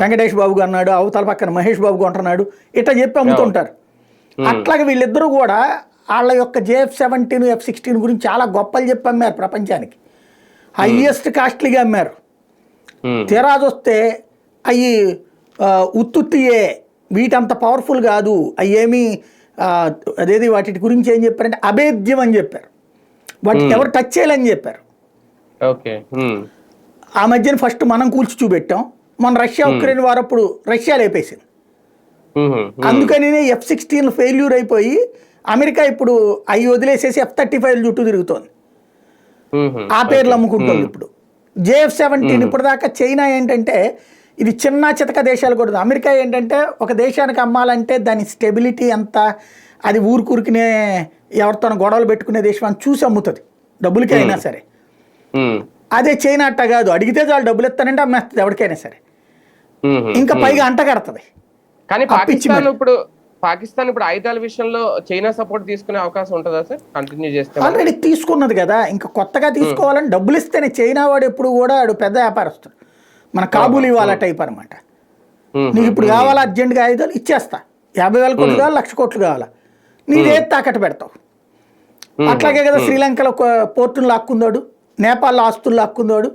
వెంకటేష్ బాబు అన్నాడు, అవతల పక్కన మహేష్ బాబు కొంటున్నాడు, ఇట్లా చెప్పి అమ్ముతుంటారు. అట్లాగే వీళ్ళిద్దరూ కూడా వాళ్ళ యొక్క JF-17 F-16 గురించి చాలా గొప్పలు చెప్పి అమ్మారు ప్రపంచానికి, హయ్యెస్ట్ కాస్ట్లీగా అమ్మారు. తీరాది వస్తే అవి ఉత్తుత్తియే, వీటంత పవర్ఫుల్ కాదు, అవి ఏమి అదేది వాటి గురించి ఏం చెప్పారంటే అభేద్యం అని చెప్పారు, వాటిని ఎవరు టచ్ చేయాలని చెప్పారు. ఆ మధ్యన ఫస్ట్ మనం కూల్చి చూపెట్టాం, మన రష్యా ఉక్రెయిన్ వారప్పుడు రష్యా లేపేసింది. అందుకని F-16 ఫెయిల్యూర్ అయిపోయి అమెరికా ఇప్పుడు అవి వదిలేసేసి F-35 చుట్టూ తిరుగుతోంది, ఆ పేర్లు అమ్ముకుంటుంది. ఇప్పుడు JF-17 ఇప్పటిదాకా చైనా ఏంటంటే ఇది చిన్న చితక దేశాలు కూడా, అమెరికా ఏంటంటే ఒక దేశానికి అమ్మాలంటే దాని స్టెబిలిటీ అంతా, అది ఊరికూరికినే ఎవరితోనో గొడవలు పెట్టుకునే దేశం అని చూసి అమ్ముతుంది డబ్బులకి అయినా సరే. అదే చైనా అట్ట కాదు, అడిగితే చాలు డబ్బులు ఇస్తానంటే అమ్మేస్తుంది ఎవరికైనా సరే, ఇంకా పైగా అంట కడుతుంది. కానీ పాకిస్తాన్ ఇప్పుడు ఆయుధాల విషయంలో చైనా సపోర్ట్ తీసుకునే అవకాశం ఉంటుందా సార్ కంటిన్యూ చేస్తే? ఆల్రెడీ తీసుకున్నది కదా, ఇంకా కొత్తగా తీసుకోవాలని డబ్బులు ఇస్తేనే. చైనా వాడు ఎప్పుడు కూడా వాడు పెద్ద వ్యాపారస్తుడు, మన కాబూల్ ఇవాళ టైప్ అనమాట. నీకు ఇప్పుడు కావాలా అర్జెంటుగా ఆయుధాలు ఇచ్చేస్తా, 50,000 కోట్లు కావాలి, 1,00,000 కోట్లు కావాలా, నీదేది తాకట్టు పెడతావు. అట్లాగే కదా శ్రీలంకలో పోర్టును లాక్కుందాడు, నేపాల్లో ఆస్తులు లాక్కుందాడు,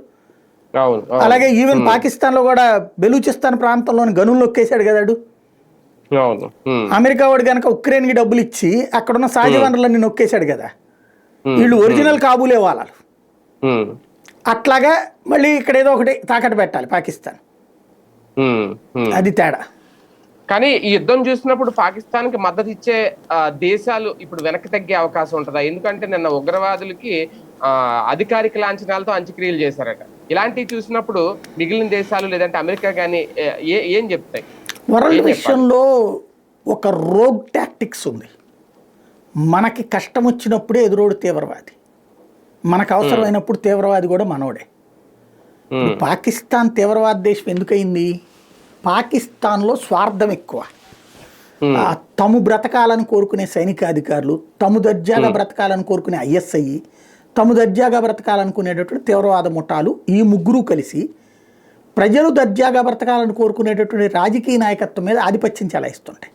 అలాగే ఈవెన్ పాకిస్తాన్లో కూడా బెలూచిస్తాన్ ప్రాంతంలోని గనులు నొక్కేశాడు కదాడు. అమెరికా వాడు కనుక ఉక్రెయిన్కి డబ్బులు ఇచ్చి అక్కడున్న సహజ వనరులన్నీ నొక్కేశాడు కదా, వీళ్ళు ఒరిజినల్ కాబూలే వాళ్ళు. అట్లాగా మళ్ళీ ఇక్కడ ఏదో ఒకటి తాకట్టు పెట్టాలి పాకిస్తాన్, అది తేడా. కానీ ఈ యుద్ధం చూసినప్పుడు పాకిస్తాన్ కి మద్దతు ఇచ్చే దేశాలు ఇప్పుడు వెనక్కి తగ్గే అవకాశం ఉంటుందా? ఎందుకంటే నిన్న ఉగ్రవాదులకి అధికారిక లాంఛనాలతో అంత్యక్రియలు చేశారట. ఇలాంటివి చూసినప్పుడు మిగిలిన దేశాలు లేదంటే అమెరికా కానీ ఏం చెప్తాయి? వరల్డ్ విషయంలో ఒక రోగ్ టాక్టిక్స్ ఉంది. మనకి కష్టం వచ్చినప్పుడే ఎదురోడు తీవ్రవాది, మనకు అవసరమైనప్పుడు తీవ్రవాది కూడా మనోడే. పాకిస్తాన్ తీవ్రవాద దేశం ఎందుకయింది? పాకిస్తాన్లో స్వార్థం ఎక్కువ. తము బ్రతకాలని కోరుకునే సైనికాధికారులు, తము దర్జాగా బ్రతకాలని కోరుకునే ISI, తము దర్జాగా బ్రతకాలనుకునేటటువంటి తీవ్రవాద ముఠాలు, ఈ ముగ్గురు కలిసి ప్రజలు దర్జాగా బ్రతకాలని కోరుకునేటటువంటి రాజకీయ నాయకత్వం మీద ఆధిపత్యం చెలాయిస్తుంటాయి.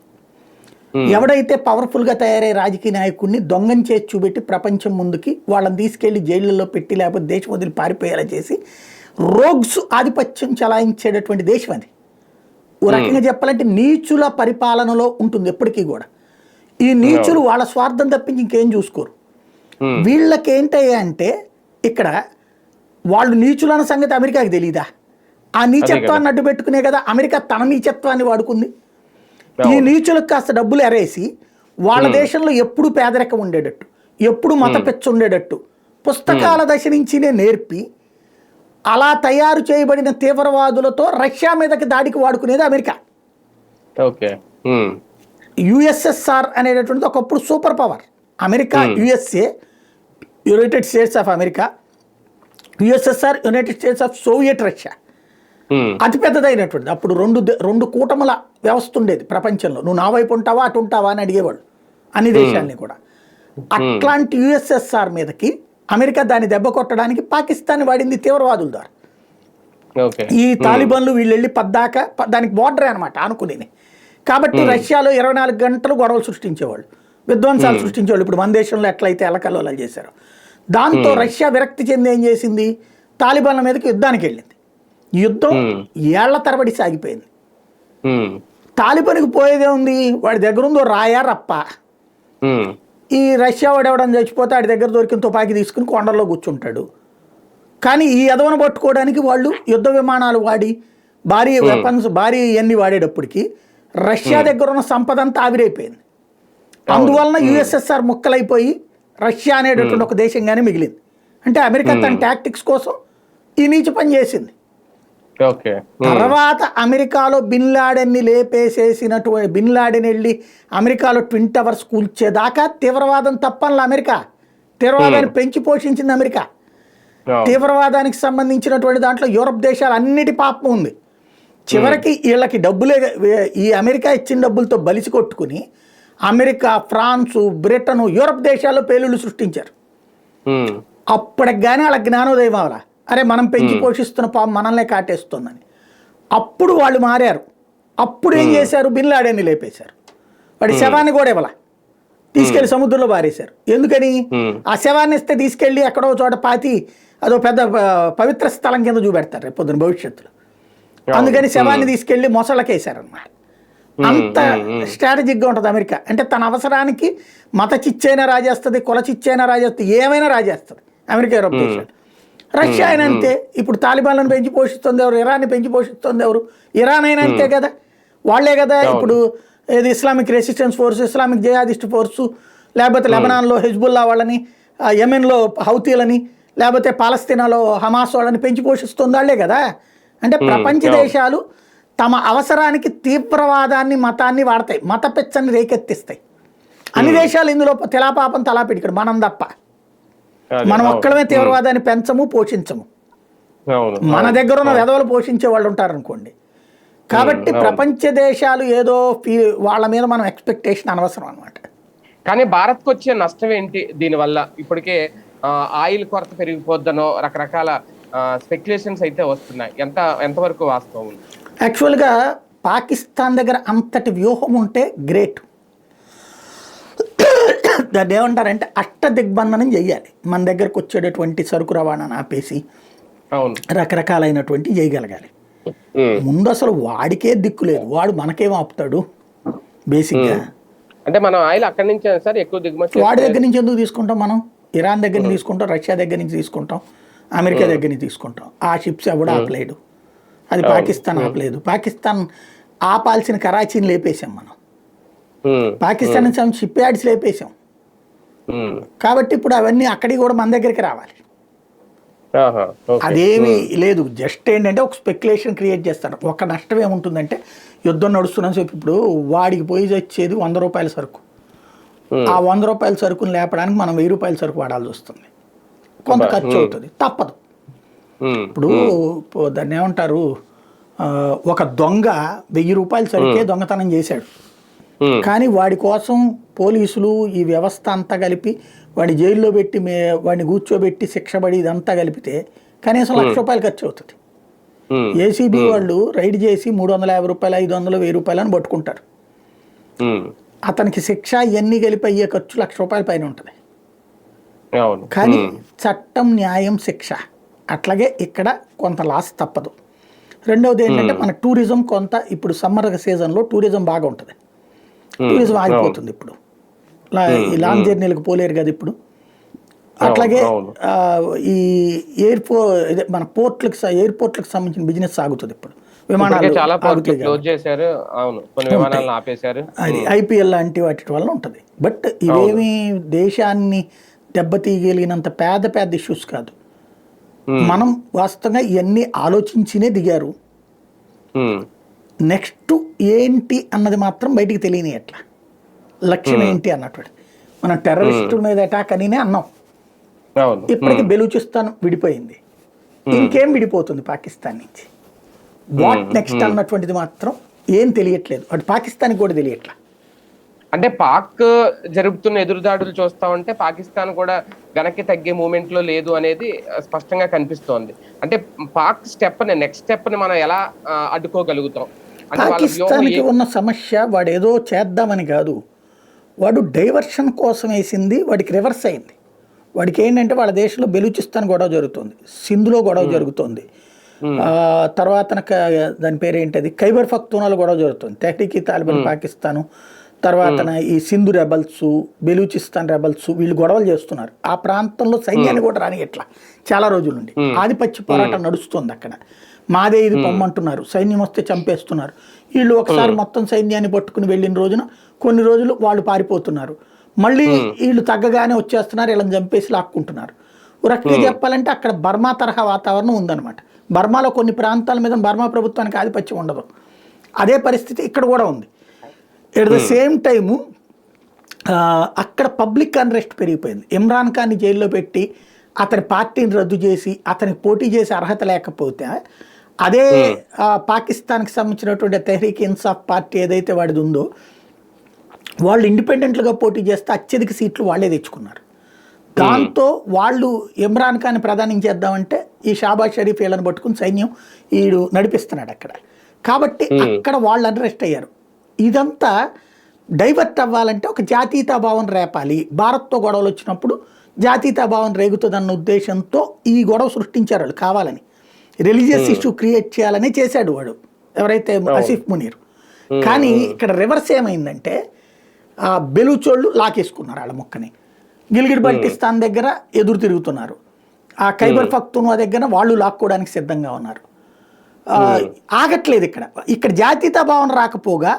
ఎవడైతే పవర్ఫుల్గా తయారయ్యే రాజకీయ నాయకుడిని దొంగని చేసి చూపెట్టి ప్రపంచం ముందుకి వాళ్ళని తీసుకెళ్లి జైళ్ళల్లో పెట్టి లేకపోతే దేశం వదిలి పారిపోయేలా చేసి రోగ్స్ ఆధిపత్యం చెలాయించేటటువంటి దేశం అది. ఓ రకంగా చెప్పాలంటే నీచుల పరిపాలనలో ఉంటుంది ఎప్పటికీ కూడా. ఈ నీచులు వాళ్ళ స్వార్థం తప్పించి ఇంకేం చూసుకోరు. వీళ్ళకి ఏంటయ్యా అంటే ఇక్కడ వాళ్ళు నీచులన్న సంగతి అమెరికాకి తెలీదా? ఆ నీచత్వాన్ని అడ్డు పెట్టుకునే కదా అమెరికా తన నీచత్వాన్ని వాడుకుంది. ఈ నీచులకు కాస్త డబ్బులు ఎరేసి వాళ్ళ దేశంలో ఎప్పుడు పేదరికం ఉండేటట్టు, ఎప్పుడు మత పెచ్చ ఉండేటట్టు పుస్తకాల దశ నుంచినే నేర్పి అలా తయారు చేయబడిన తీవ్రవాదులతో రష్యా మీదకి దాడికి వాడుకునేది అమెరికా. USSR అనేటటువంటిది ఒకప్పుడు super power. America, USA, United States of America, USSR, United States of Soviet Russia, అతిపెద్దదైనటువంటిది. అప్పుడు రెండు కూటముల వ్యవస్థ ఉండేది ప్రపంచంలో. నువ్వు నా వైపు ఉంటావా అటు ఉంటావా అని అడిగేవాళ్ళు అన్ని దేశాలని కూడా. అట్లాంటి USSR మీదకి అమెరికా దాన్ని దెబ్బ కొట్టడానికి పాకిస్తాన్ వాడింది తీవ్రవాదుల ద్వారా. ఈ తాలిబాన్లు వీళ్ళు వెళ్ళి పద్దాక దానికి బోర్డరే అనమాట ఆనుకుని. కాబట్టి రష్యాలో 24 గంటలు గొడవలు సృష్టించేవాళ్ళు, విధ్వంసాలు సృష్టించేవాళ్ళు. ఇప్పుడు మన దేశంలో ఎట్లయితే ఎలకల్లోలాలు చేశారో దాంతో రష్యా విరక్తి చెంది ఏం చేసింది, తాలిబాన్ల మీదకి యుద్ధానికి వెళ్ళింది. యుద్ధం ఏళ్ల తరబడి సాగిపోయింది. తాలిబాన్కి పోయేదే ఉంది, వాడి దగ్గర ఉందో రాయా రప్ప. ఈ రష్యా వాడు ఎవడని చచ్చిపోతే వాడి దగ్గర దొరికిన తుపాకీ తీసుకుని కొండల్లో కూర్చుంటాడు. కానీ ఈ ఎదవను పట్టుకోవడానికి వాళ్ళు యుద్ధ విమానాలు వాడి భారీ వెపన్స్ భారీ ఇవన్నీ వాడేటప్పటికి రష్యా దగ్గర ఉన్న సంపద అంతా ఆవిరైపోయింది. అందువలన USSR ముక్కలైపోయి రష్యా అనేటటువంటి ఒక దేశంగానే మిగిలింది. అంటే అమెరికా తన టాక్టిక్స్ కోసం ఈ నీచ పని చేసింది. తర్వాత అమెరికాలో బిన్ లాడెన్ని లేపేసేసినటువంటి బిన్ లాడెన్ వెళ్ళి అమెరికాలో ట్విన్ టవర్స్ కూల్చేదాకా తీవ్రవాదం తప్పనిలా అమెరికా. తీవ్రవాదాన్ని పెంచి పోషించింది అమెరికా. తీవ్రవాదానికి సంబంధించినటువంటి దాంట్లో యూరప్ దేశాలు అన్నిటి పాపం ఉంది. చివరికి వీళ్ళకి డబ్బులే, ఈ అమెరికా ఇచ్చిన డబ్బులతో బలిసి కొట్టుకుని అమెరికా, ఫ్రాన్సు, బ్రిటన్, యూరప్ దేశాల్లో పేలుళ్ళు సృష్టించారు. అప్పటికి కానీ వాళ్ళ జ్ఞానోదయం అవ్వాల, అరే మనం పెంచి పోషిస్తున్న పాపం మనల్నే కాటేస్తుందని. అప్పుడు వాళ్ళు మారారు. అప్పుడు ఏం చేశారు, బిన్ లాడెన్ని లేపేశారు. వాడి శవాన్ని కూడా ఇవ్వాల, తీసుకెళ్లి సముద్రంలో పారేశారు. ఎందుకని? ఆ శవాన్ని ఇస్తే తీసుకెళ్లి ఎక్కడో చోట పాతి అదో పెద్ద పవిత్ర స్థలం కింద చూపెడతారు రేపు పొద్దున భవిష్యత్తులో. అందుకని శవాన్ని తీసుకెళ్లి మొసళ్ళకేశారనమాట. అంత స్ట్రాటజిక్గా ఉంటుంది అమెరికా. అంటే తన అవసరానికి మత చిచ్చైనా రాజేస్తుంది, కుల చిచ్చైనా రాజేస్తుంది, ఏమైనా రాజేస్తుంది అమెరికా, యూరోప్ దేశాలు. రష్యా అయినా అంతే. ఇప్పుడు తాలిబాన్లను పెంచి పోషిస్తుంది ఎవరు? ఇరాన్ని పెంచి పోషిస్తుంది ఎవరు? ఇరాన్ అయినా అంతే కదా, వాళ్లే కదా. ఇప్పుడు ఏది Islamic resistance force, Islamic jihadist force, లేకపోతే లెబనాన్లో హెజ్బుల్లా వాళ్ళని, యెమెన్లో హౌతీలని, లేకపోతే పాలస్తీనాలో హమాస్ వాళ్ళని పెంచి పోషిస్తుంది వాళ్లే కదా. అంటే ప్రపంచ దేశాలు తమ అవసరానికి తీవ్రవాదాన్ని, మతాన్ని వాడతాయి, మత పెచ్చని రేకెత్తిస్తాయి. అన్ని దేశాలు ఇందులో తెలాపాపం తలాపిడికడు, మనం తప్ప. మనం ఒక్కడమే తీవ్రవాదాన్ని పెంచము, పోషించము. మన దగ్గర ఉన్న వెధవలు పోషించే వాళ్ళు ఉంటారనుకోండి. కాబట్టి ప్రపంచ దేశాలు ఏదో వాళ్ళ మీద మనం ఎక్స్పెక్టేషన్ అనవసరం అనమాట. కానీ భారత్కు వచ్చే నష్టం ఏంటి దీనివల్ల? ఇప్పటికే ఆయిల్ కొరత పెరిగిపోద్దనో రకరకాల స్పెక్యులేషన్స్ అయితే వస్తున్నాయి. ఎంతవరకు వాస్తవం? యాక్చువల్గా పాకిస్తాన్ దగ్గర అంతటి వ్యూహం ఉంటే గ్రేట్. దాన్ని ఏమంటారంటే అష్టదిగ్బంధనం చెయ్యాలి. మన దగ్గరకు వచ్చేటటువంటి సరుకు రవాణాను ఆపేసి రకరకాలైనటువంటి చేయగలగాలి. ముందు అసలు వాడికే దిక్కు లేదు, వాడు మనకేం ఆపుతాడు బేసిక్గా. అంటే మనం ఆయిల్ అక్కడి నుంచి సార్ ఎక్కువ దిగుమతి వాడి దగ్గర నుంచి ఎందుకు తీసుకుంటాం? మనం ఇరాన్ దగ్గర నుంచి తీసుకుంటాం, రష్యా దగ్గర నుంచి తీసుకుంటాం, అమెరికా దగ్గర నుంచి తీసుకుంటాం. ఆ షిప్స్ ఎవడు ఆపలేడు, అది పాకిస్తాన్ ఆపలేదు. పాకిస్తాన్ ఆపాల్సిన కరాచీని లేపేశాం మనం, పాకిస్తాన్ నుంచి షిప్ యార్డ్స్ లేపేశాం. కాబట్టి ఇప్పుడు అవన్నీ అక్కడికి కూడా మన దగ్గరికి రావాలి. అదేమీ లేదు, జస్ట్ ఏంటంటే ఒక స్పెక్యులేషన్ క్రియేట్ చేస్తారు. ఒక నష్టం ఏముంటుందంటే యుద్ధం నడుస్తున్న సేపు ఇప్పుడు వాడికి పోయి వచ్చేది 100 రూపాయల సరుకు. ఆ 100 రూపాయల సరుకుని లేపడానికి మనం 1000 రూపాయల సరుకు వాడాల్సి వస్తుంది, కొంత ఖర్చు అవుతుంది, తప్పదు. ఇప్పుడు దాన్ని ఏమంటారు, ఒక దొంగ 1000 రూపాయల సరుకే దొంగతనం చేశాడు, కానీ వాడి కోసం పోలీసులు ఈ వ్యవస్థ అంతా కలిపి వాడిని జైల్లో పెట్టి వాడిని కూర్చోబెట్టి శిక్షపడి ఇదంతా కలిపితే కనీసం 1,00,000 రూపాయలు ఖర్చు అవుతుంది. ఏసీబీ వాళ్ళు రైడ్ చేసి 350 రూపాయలు, 500, 1000 రూపాయలు అని పట్టుకుంటారు. అతనికి శిక్ష ఇవన్నీ కలిపి అయ్యే ఖర్చు 1,00,000 రూపాయల పైన ఉంటుంది. కానీ చట్టం, న్యాయం, శిక్ష. అట్లాగే ఇక్కడ కొంత లాస్ తప్పదు. రెండవది ఏంటంటే మన టూరిజం కొంత, ఇప్పుడు సమ్మర్ సీజన్లో టూరిజం బాగా ఉంటుంది, టూరిజం ఆగిపోతుంది. ఇప్పుడు ఈ లాంగ్ జర్నీలకు పోలేరు కదా ఇప్పుడు. అట్లాగే ఈ మన ఎయిర్పోర్ట్లకు సంబంధించిన బిజినెస్ సాగుతుంది. ఇప్పుడు విమానాలు అది ఐపీఎల్ లాంటి వాటి వల్ల ఉంటుంది. బట్ ఇవేమి దేశాన్ని దెబ్బతీయగలిగినంత పెద్ద పెద్ద ఇష్యూస్ కాదు. మనం వాస్తవంగా ఇవన్నీ ఆలోచించినే దిగారు. నెక్స్ట్ ఏంటి అన్నది మాత్రం బయటికి తెలియని, ఎట్లా లక్ష్యం ఏంటి అన్నట్టు. మనం టెర్రరిస్టుల మీద అటాక్ అనినే అన్నాం. ఇప్పటికి బెలూచిస్తాన్ విడిపోయింది, ఇంకేం విడిపోతుంది పాకిస్తాన్ నుంచి. వాట్ నెక్స్ట్ అన్నటువంటిది మాత్రం ఏం తెలియట్లేదు, అటు పాకిస్తాన్కి కూడా తెలియట్లా. అంటే పాక్ జరుపుతున్న ఎదురుదాడులు చూస్తా ఉంటే పాకిస్తాన్ కూడా వెనక్కి తగ్గే మూమెంట్ లో లేదు అనేది స్పష్టంగా కనిపిస్తోంది. అంటే పాక్ నెక్స్ట్ స్టెప్ ని మనం ఎలా అడ్డుకోగలుగుతాం? పాకిస్తాన్కి ఉన్న సమస్య వాడు ఏదో చేద్దామని కాదు, వాడు డైవర్షన్ కోసం వేసింది, వాడికి రివర్స్ అయింది. వాడికి ఏంటంటే వాళ్ళ దేశంలో బెలూచిస్తాన్ గొడవ జరుగుతుంది, సింధులో గొడవ జరుగుతుంది, తర్వాత దాని పేరు ఏంటది ఖైబర్ పఖ్తూనాలో గొడవ జరుగుతుంది, తెహ్రీక్ ఈ తాలిబాన్ పాకిస్తాను, తర్వాత ఈ సింధు రెబల్స్, బెలూచిస్తాన్ రెబల్స్, వీళ్ళు గొడవలు చేస్తున్నారు. ఆ ప్రాంతంలో సైన్యాన్ని కూడా రాని ఎట్లా చాలా రోజుల నుండి ఆధిపత్య పోరాటం నడుస్తుంది అక్కడ. మాదే ఇది పొమ్మంటున్నారు, సైన్యం వస్తే చంపేస్తున్నారు. వీళ్ళు ఒకసారి మొత్తం సైన్యాన్ని పట్టుకుని వెళ్ళిన రోజున కొన్ని రోజులు వాళ్ళు పారిపోతున్నారు, మళ్ళీ వీళ్ళు తగ్గగానే వచ్చేస్తున్నారు, వీళ్ళని చంపేసి లాక్కుంటున్నారు. ఒక రకంగా చెప్పాలంటే అక్కడ బర్మా తరహా వాతావరణం ఉందన్నమాట. బర్మాలో కొన్ని ప్రాంతాల మీద బర్మా ప్రభుత్వానికి ఆధిపత్యం ఉండదు, అదే పరిస్థితి ఇక్కడ కూడా ఉంది. ఎట్ ద సేమ్ టైము అక్కడ పబ్లిక్ అన్రెస్ట్ పెరిగిపోయింది. ఇమ్రాన్ ఖాన్ని జైల్లో పెట్టి అతని పార్టీని రద్దు చేసి అతనికి పోటీ చేసే అర్హత లేకపోతే అదే పాకిస్తాన్కి సంబంధించినటువంటి తెహ్రీక్ ఇన్సాఫ్ పార్టీ ఏదైతే వాడిది ఉందో వాళ్ళు ఇండిపెండెంట్లుగా పోటీ చేస్తే అత్యధిక సీట్లు వాళ్ళే తెచ్చుకున్నారు. దాంతో వాళ్ళు ఇమ్రాన్ ఖాన్ ప్రధానం చేద్దామంటే ఈ షాబాజ్ షరీఫ్ వీళ్ళని పట్టుకుని సైన్యం వీడు నడిపిస్తున్నాడు అక్కడ. కాబట్టి అక్కడ వాళ్ళు అరెస్ట్ అయ్యారు. ఇదంతా డైవర్ట్ అవ్వాలంటే ఒక జాతీయతాభావం రేపాలి, భారత్తో గొడవలు వచ్చినప్పుడు జాతీయతాభావం రేగుతుందన్న ఉద్దేశంతో ఈ గొడవ సృష్టించారు వాళ్ళు కావాలని. రిలీజియస్ ఇష్యూ క్రియేట్ చేయాలని చేశాడు వాడు ఎవరైతే ఆసిఫ్ మునీర్. కానీ ఇక్కడ రివర్స్ ఏమైందంటే ఆ బెలూచోళ్ళు లాకేసుకున్నారు వాళ్ళ మొక్కని, గిల్గిట్ బల్టిస్తాన్ దగ్గర ఎదురు తిరుగుతున్నారు, ఆ ఖైబర్ పఖ్తూన్వా దగ్గర వాళ్ళు లాక్కోవడానికి సిద్ధంగా ఉన్నారు. ఆగట్లేదు ఇక్కడ. ఇక్కడ జాతీయతాభావం రాకపోగా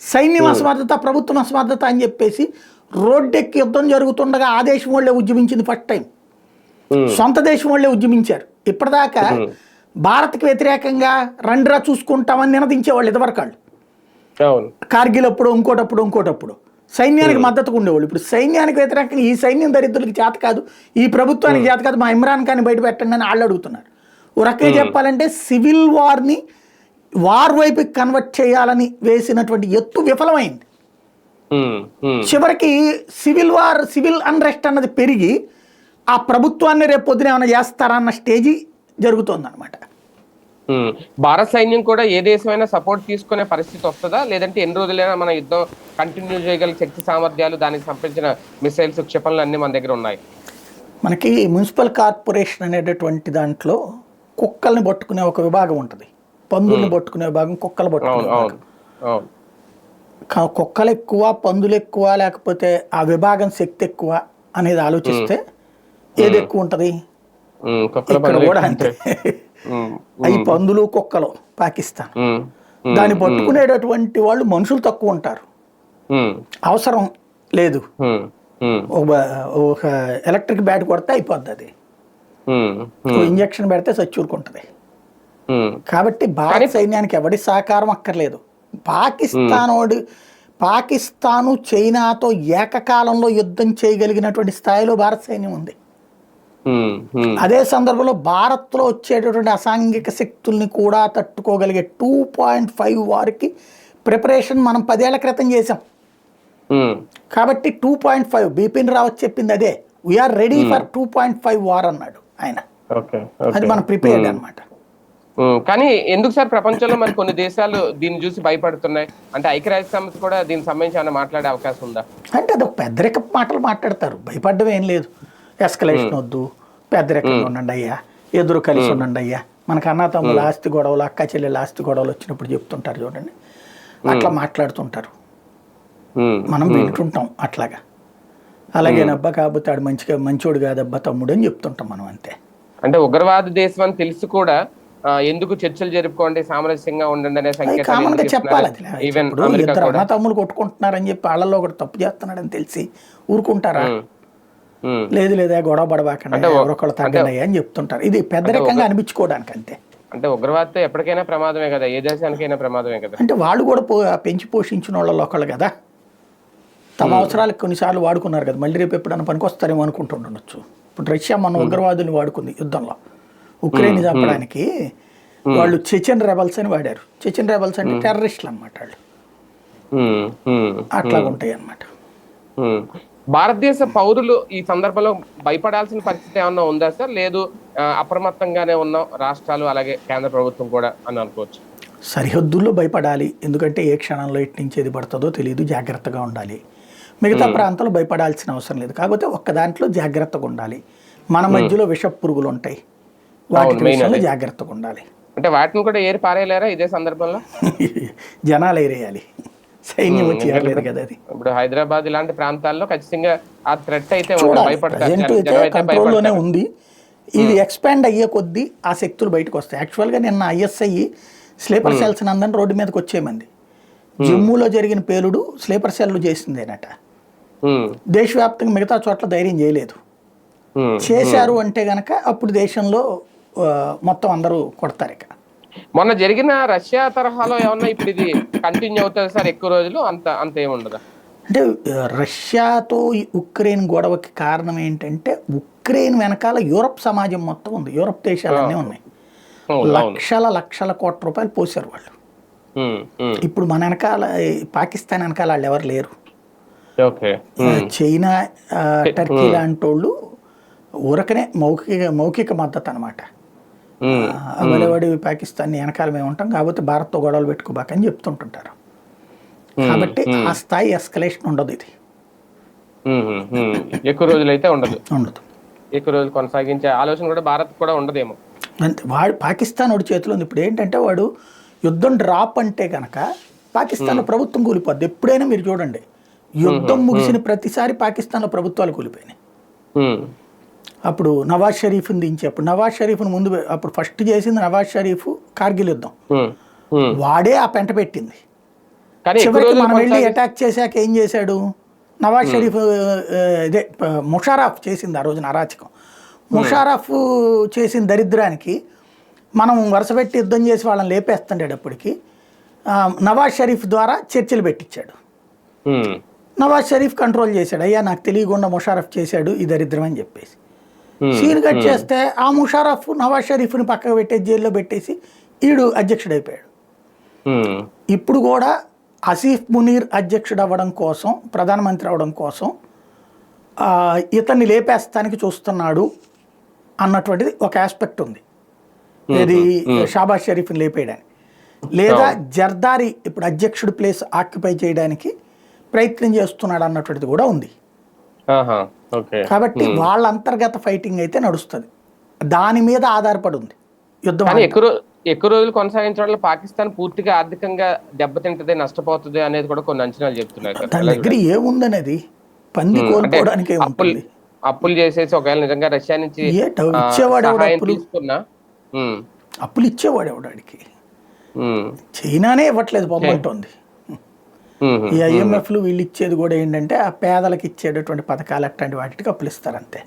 సైన్యం అసమర్థత, ప్రభుత్వం అసమర్థత అని చెప్పేసి రోడ్డెక్కి యుద్ధం జరుగుతుండగా ఆ దేశం వాళ్ళే ఉద్యమించింది ఫస్ట్ టైం. సొంత దేశం వాళ్ళే ఉద్యమించారు. ఇప్పటిదాకా భారత్కి వ్యతిరేకంగా రండిరా చూసుకుంటామని నినదించేవాళ్ళు ఇదివరకు వాళ్ళు. కార్గిల్ అప్పుడు ఇంకోటప్పుడు సైన్యానికి మద్దతుగా ఉండేవాళ్ళు. ఇప్పుడు సైన్యానికి వ్యతిరేకంగా ఈ సైన్యం దరిద్రులకి చేత కాదు, ఈ ప్రభుత్వానికి చేత కాదు, మా ఇమ్రాన్ ఖాన్ బయట పెట్టండి అని వాళ్ళు అడుగుతున్నారు. ఒక రకంగా చెప్పాలంటే సివిల్ వార్ని వార్ వైపుకి కన్వర్ట్ చేయాలని వేసినటువంటి ఎత్తు విఫలమైంది. చివరికి సివిల్ అన్రెస్ట్ అన్నది పెరిగి ఆ ప్రభుత్వాన్ని రేపు పొద్దున ఏమైనా చేస్తారా అన్న స్టేజీ జరుగుతోంది అనమాట. భారత సైన్యం కూడా ఏ దేశమైనా సపోర్ట్ తీసుకునే పరిస్థితి వస్తుందా, లేదంటే ఎన్ని రోజులైనా మన యుద్ధం కంటిన్యూ చేయగల శక్తి సామర్థ్యాలు, దానికి సంబంధించిన మిసైల్స్, క్షిపణులు అన్ని మన దగ్గర ఉన్నాయి? మనకి మున్సిపల్ కార్పొరేషన్ అనేటటువంటి దాంట్లో కుక్కల్ని పట్టుకునే ఒక విభాగం ఉంటుంది, పందుల్ని పట్టుకునే విభాగం, కుక్కలు పట్టుకునే విభాగం. కుక్కలు ఎక్కువ, పందులు ఎక్కువ, లేకపోతే ఆ విభాగం శక్తి ఎక్కువ అనేది ఆలోచిస్తే ఏది ఎక్కువ ఉంటుంది? ఇక్కడ కూడా అంతే. అవి పందులు కుక్కలు పాకిస్తాన్. దాన్ని పట్టుకునేటటువంటి వాళ్ళు మనుషులు తక్కువ ఉంటారు, అవసరం లేదు, ఒక ఎలక్ట్రిక్ బ్యాట్ కొడితే అయిపోద్ది, అది ఇంజక్షన్ పెడితే సచ్చూరుకుంటది. కాబట్టి భారత సైన్యానికి ఎవడి సహకారం అక్కర్లేదు. పాకిస్తాను చైనాతో ఏకకాలంలో యుద్ధం చేయగలిగినటువంటి స్థాయిలో భారత సైన్యం ఉంది. అదే సందర్భంలో భారత్లో వచ్చేటటువంటి అసాంఘిక శక్తుల్ని కూడా తట్టుకోగలిగే 2.5 వారికి ప్రిపరేషన్ మనం 10 ఏళ్ల క్రితం చేసాం. కాబట్టి 2.5 బిపిన్ రావత్ చెప్పింది అదే, వీఆర్ రెడీ ఫర్ 2.5 వార్ అన్నాడు ఆయన. అది మనం ప్రిపేర్డ్ అనమాట. కానీ ఎందుకు సార్ ప్రపంచంలో మరి కొన్ని దేశాలు దీన్ని చూసి భయపడుతున్నాయి? అంటే ఐక్యరాజ్య సమితి కూడా దీనికి సంబంధించి మాట్లాడే అవకాశం ఉందా? అంటే అది ఒక పెద్దరిక మాటలు మాట్లాడతారు, భయపడ్డం ఏం లేదు. ఎస్కలేషన్ వద్దు, పెద్దరికంగా ఉండండి అయ్యా, ఎదురు కలిసి ఉండండి అయ్యా. మనకు అన్న తమ్ముల ఆస్తి గొడవలు, అక్క చెల్లెల ఆస్తి గొడవలు వచ్చినప్పుడు చెప్తుంటారు చూడండి, అట్లా మాట్లాడుతుంటారు, మనం వింటుంటాం అట్లాగా. అలాగేనబ్బా, కాకపోతే ఆడు మంచోడు కాదబ్బా తమ్ముడు అని చెప్తుంటాం మనం, అంతే. అంటే ఉగ్రవాద దేశం అని తెలిసి కూడా ఎందుకు చర్చలు జరుపుకోండి, సామరస్యంగా ఉండండి అనే కామన్ గా చెప్పాలి. ఇద్దరు అన్న తమ్ములు కొట్టుకుంటున్నారని చెప్పి వాళ్ళలో ఒకటి తప్పు చేస్తున్నాడని తెలిసి ఊరుకుంటారా? లేదు లేదా గొడవ పడబాకండి, ఎవరొకళ్ళు తగ్గండి అని చెప్తుంటారు. ఇది పెద్ద రకంగా అనిపించుకోవడానికి అంతే. అంటే ఉగ్రవాదతో ఎప్పటికైనా ప్రమాదమే కదా, ఏ దేశానికైనా ప్రమాదమే కదా. అంటే వాళ్ళు కూడా పెంచి పోషించిన వాళ్ళలో ఒకళ్ళు కదా, తమ అవసరాలకు కొన్నిసార్లు వాడుకున్నారు కదా, మళ్ళీ రేపు ఎప్పుడైనా పనికొస్తారేమో అనుకుంటుండొచ్చు. ఇప్పుడు రష్యా మన ఉగ్రవాదుల్ని వాడుకుంది యుద్ధంలో, ఉక్రెయిన్ చంపడానికి. వాళ్ళు చెచెన్ రెబల్స్ అని వాడారు. చెచెన్ రెబల్స్ అంటే టెర్రరిస్టులు అనమాట వాళ్ళు, అట్లా ఉంటాయి అన్నమాట. భారతదేశ పౌరులు ఈ సందర్భంలో భయపడాల్సిన పరిస్థితి ఏమన్నా ఉందా సార్? లేదు, అప్రమత్తంగానే ఉన్నాం రాష్ట్రాలు అలాగే కేంద్ర ప్రభుత్వం కూడా అని అనుకోవచ్చు. సరిహద్దుల్లో భయపడాలి, ఎందుకంటే ఏ క్షణంలో ఎటు నుంచి ఏది పడుతుందో తెలియదు, జాగ్రత్తగా ఉండాలి. మిగతా ప్రాంతాల్లో భయపడాల్సిన అవసరం లేదు, కాకపోతే ఒక్క దాంట్లో జాగ్రత్తగా ఉండాలి. మన మధ్యలో విష పురుగులు ఉంటాయి, వాటి విషయంలో జాగ్రత్తగా ఉండాలి. అంటే వాటిని కూడా ఏరి పారేయలేరా ఇదే సందర్భంలో? జనాలు ఏరేయాలి, సైన్యం వచ్చి ఏరలేదు కదా. అది ఇప్పుడు హైదరాబాద్ ఇలాంటి ప్రాంతాల్లో ఖచ్చితంగా ఆ థ్రెట్ అయితే కంట్రోల్లోనే ఉంది. ఇది ఎక్స్పాండ్ అయ్యే కొద్దీ ఆ శక్తులు బయటకు వస్తాయి. యాక్చువల్గా నిన్న ISI స్లీపర్ సెల్స్ అందరినీ రోడ్డు మీదకి వచ్చేమంది. జమ్మూలో జరిగిన పేలుడు స్లీపర్ సెల్లు చేసిందేనట. దేశవ్యాప్తంగా మిగతా చోట్ల ధైర్యం చేయలేదు. చేశారు అంటే గనక అప్పుడు దేశంలో మొత్తం అందరూ కొడతారు. ఇక మొన్న జరిగిన రష్యా తరహాలో ఏమన్నా ఇప్పుడు ఇది కంటిన్యూ అవుతుంది సార్ ఎక్కువ రోజులు? అంత ఏముండదా? అంటే రష్యాతో ఉక్రెయిన్ గొడవకి కారణం ఏంటంటే ఉక్రెయిన్ వెనకాల యూరప్ సమాజం మొత్తం ఉంది, యూరప్ దేశాలన్నీ ఉన్నాయి. లక్షల కోట్ల రూపాయలు పోసారు వాళ్ళు. ఇప్పుడు మన వెనకాల పాకిస్తాన్ వెనకాల వాళ్ళు ఎవరు లేరు. చైనా, టర్కీ లాంటి వాళ్ళు ఊరకనే మౌఖిక మద్దతు అనమాట. అమలవాడి పాకిస్తాన్ వెనకాల మేము ఉంటాం, కాకపోతే భారత్తో గొడవలు పెట్టుకోబాకని చెప్తుంటుంటారు. కాబట్టి ఆ స్థాయి ఎస్కలేషన్ ఉండదు, ఇది ఎక్కువ రోజులు అయితే ఉండదు. ఉండదు. ఎక్కువ రోజులు కొనసాగించే ఆలోచన కూడా భారత్ కూడా ఉండదేమో. అంతే, వాడు పాకిస్తాన్ వాడి చేతిలో ఉంది. ఇప్పుడు ఏంటంటే వాడు యుద్ధం డ్రాప్ అంటే కనుక పాకిస్తాన్లో ప్రభుత్వం కూలిపోద్ది. ఎప్పుడైనా మీరు చూడండి, యుద్ధం ముగిసిన ప్రతిసారి పాకిస్తాన్లో ప్రభుత్వాలు కూలిపోయినాయి. అప్పుడు నవాజ్ షరీఫ్ని దించి, అప్పుడు నవాజ్ షరీఫ్ని ముందు అప్పుడు ఫస్ట్ చేసింది నవాజ్ షరీఫ్ కార్గిల్ యుద్ధం, వాడే ఆ పెంట పెట్టింది. చివరికి మనం వెళ్ళి అటాక్ చేశాక ఏం చేశాడు నవాజ్ షరీఫ్, ఇదే ముషారఫ్ చేసింది ఆ రోజున అరాచకం. ముషారఫ్ చేసిన దరిద్రానికి మనం వరుస పెట్టి యుద్ధం చేసి వాళ్ళని లేపేస్తుండేటప్పటికి నవాజ్ షరీఫ్ ద్వారా చర్చలు పెట్టించాడు. నవాజ్ షరీఫ్ కంట్రోల్ చేశాడు, అయ్యా నాకు తెలియకుండా ముషారఫ్ చేశాడు ఈ దరిద్రం అని చెప్పేసి. సీన్ కట్ చేస్తే ఆ ముషారఫ్ నవాజ్ షరీఫ్ని పక్కకు పెట్టేసి జైల్లో పెట్టేసి ఈడు అధ్యక్షుడు అయిపోయాడు. ఇప్పుడు కూడా ఆసిఫ్ మునీర్ అధ్యక్షుడు అవ్వడం కోసం, ప్రధానమంత్రి అవ్వడం కోసం ఇతన్ని లేపేస్తానికి చూస్తున్నాడు అన్నటువంటిది ఒక ఆస్పెక్ట్ ఉంది. ఇది షాబాజ్ షరీఫ్ని లేపేయడానికి, లేదా జర్దారి ఇప్పుడు అధ్యక్షుడి ప్లేస్ ఆక్యుపై చేయడానికి ప్రయత్నం చేస్తున్నాడు అన్నటువంటిది కూడా ఉంది. కాబట్టి వాళ్ళ అంతర్గత ఫైటింగ్ అయితే నడుస్తుంది, దాని మీద ఆధారపడి ఉంది యుద్ధం. ఎక్కువ రోజులు కొనసాగించడం వల్ల పాకిస్తాన్ పూర్తిగా ఆర్థికంగా దెబ్బతింటది, నష్టపోతుంది అనేది కూడా కొన్ని అంచనాలు చెప్తున్నారు. దాని దగ్గర ఏముందనేది పంది కోల్పోవడానికి అప్పులు చేసేసి ఒకవేళ నిజంగా రష్యా నుంచి తీసుకున్నా అప్పులు ఇచ్చేవాడు ఎవడానికి, చైనానే ఇవ్వట్లేదు పొమ్మంటోంది. ఈ IMFలు వీళ్ళు ఇచ్చేది కూడా ఏంటంటే ఆ పేదలకు ఇచ్చేటటువంటి పథకాలు అట్లాంటి వాటికి అప్పులు ఇస్తారంతే,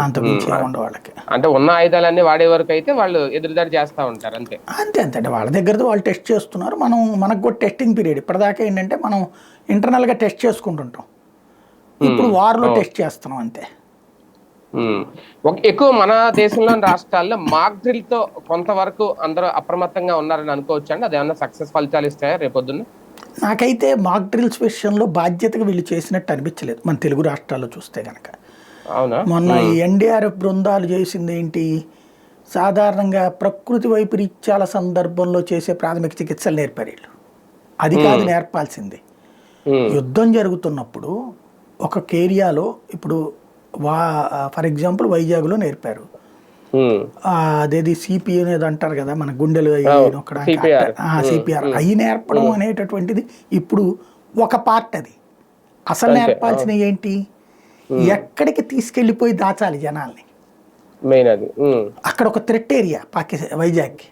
అంతకుమించి ఉండవు వాళ్ళకి. అంటే ఉన్న ఆయుధాలన్నీ వాడే వరకు అయితే వాళ్ళు ఎదురుదాడి చేస్తూ ఉంటారు అంతే. అంతే అంటే వాళ్ళ దగ్గర వాళ్ళు టెస్ట్ చేస్తున్నారు, మనకు కూడా టెస్టింగ్ పీరియడ్. ఇప్పటిదాకా ఏంటంటే మనం ఇంటర్నల్గా టెస్ట్ చేసుకుంటుంటాం, ఇప్పుడు వార్లో టెస్ట్ చేస్తున్నాం అంతే. ఎక్కువ మన దేశంలోని రాష్ట్రాల్లో మాక్ డ్రిల్ తో కొంతవరకు అందరూ అప్రమత్తంగా ఉన్నారని అనుకోవచ్చు అండి. అది ఏమన్నా సక్సెస్ ఫలితాలు ఇస్తాయా రేపొద్దున్న? నాకైతే మాక్ డ్రిల్స్ విషయంలో బాధ్యతగా వీళ్ళు చేసినట్టు అనిపించలేదు మన తెలుగు రాష్ట్రాల్లో చూస్తే కనుక. మొన్న ఈ NDRF బృందాలు చేసింది ఏంటి, సాధారణంగా ప్రకృతి వైపరీత్యాల సందర్భంలో చేసే ప్రాథమిక చికిత్సలు నేర్పారు వీళ్ళు. అది కాదు నేర్పాల్సింది, యుద్ధం జరుగుతున్నప్పుడు ఒక ఏరియాలో ఇప్పుడు ఫర్ ఎగ్జాంపుల్ వైజాగ్లో నేర్పారు, అదేది CPR అనేది అంటారు కదా మన గుండెలు CPR అవి నేర్పడం అనేటటువంటిది ఇప్పుడు ఒక పార్ట్. అది అసలు నేర్పాల్సినవి ఏంటి, ఎక్కడికి తీసుకెళ్లిపోయి దాచాలి జనాల్ని. అక్కడ ఒక థ్రెట్ ఏరియా వైజాగ్కి.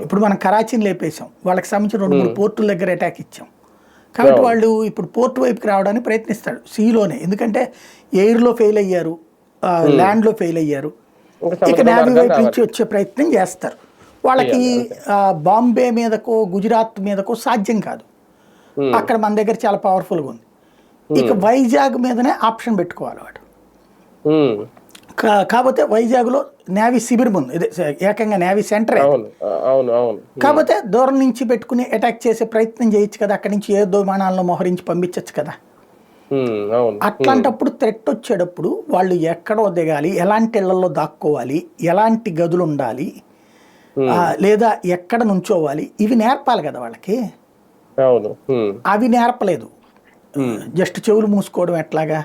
ఇప్పుడు మనం కరాచీని లేపేసాం, వాళ్ళకి సంబంధించిన 2-3 పోర్టుల దగ్గర అటాక్ ఇచ్చాం. కాబట్టి వాళ్ళు ఇప్పుడు పోర్టు వైపుకి రావడానికి ప్రయత్నిస్తాడు సీలోనే, ఎందుకంటే ఎయిర్లో ఫెయిల్ అయ్యారు, ల్యాండ్లో ఫెయిల్ అయ్యారు, ఇక నేవీ వైపు నుంచి వచ్చే ప్రయత్నం చేస్తారు. వాళ్ళకి బాంబే మీదకో గుజరాత్ మీదకో సాధ్యం కాదు, అక్కడ మన దగ్గర చాలా పవర్ఫుల్గా ఉంది. ఇక వైజాగ్ మీదనే ఆప్షన్ పెట్టుకోవాలి వాడు. కాకపోతే వైజాగ్లో నేవీ శిబిరం ఉంది, ఇదే ఏకంగా నేవీ సెంటర్. కాకపోతే దూరం నుంచి పెట్టుకుని అటాక్ చేసే ప్రయత్నం చేయొచ్చు కదా, అక్కడి నుంచి ఏ విమానాలను మోహరించి పంపించచ్చు కదా. అట్లాంటప్పుడు థ్రెట్ వచ్చేటప్పుడు వాళ్ళు ఎక్కడో దిగాలి, ఎలాంటి ఇళ్లలో దాక్కోవాలి, ఎలాంటి గదులు ఉండాలి, లేదా ఎక్కడ నుంచోవాలి, ఇవి నేర్పాలి కదా వాళ్ళకి. అవి నేర్పలేదు, జస్ట్ చెవులు మూసుకోవడం ఎట్లాగా,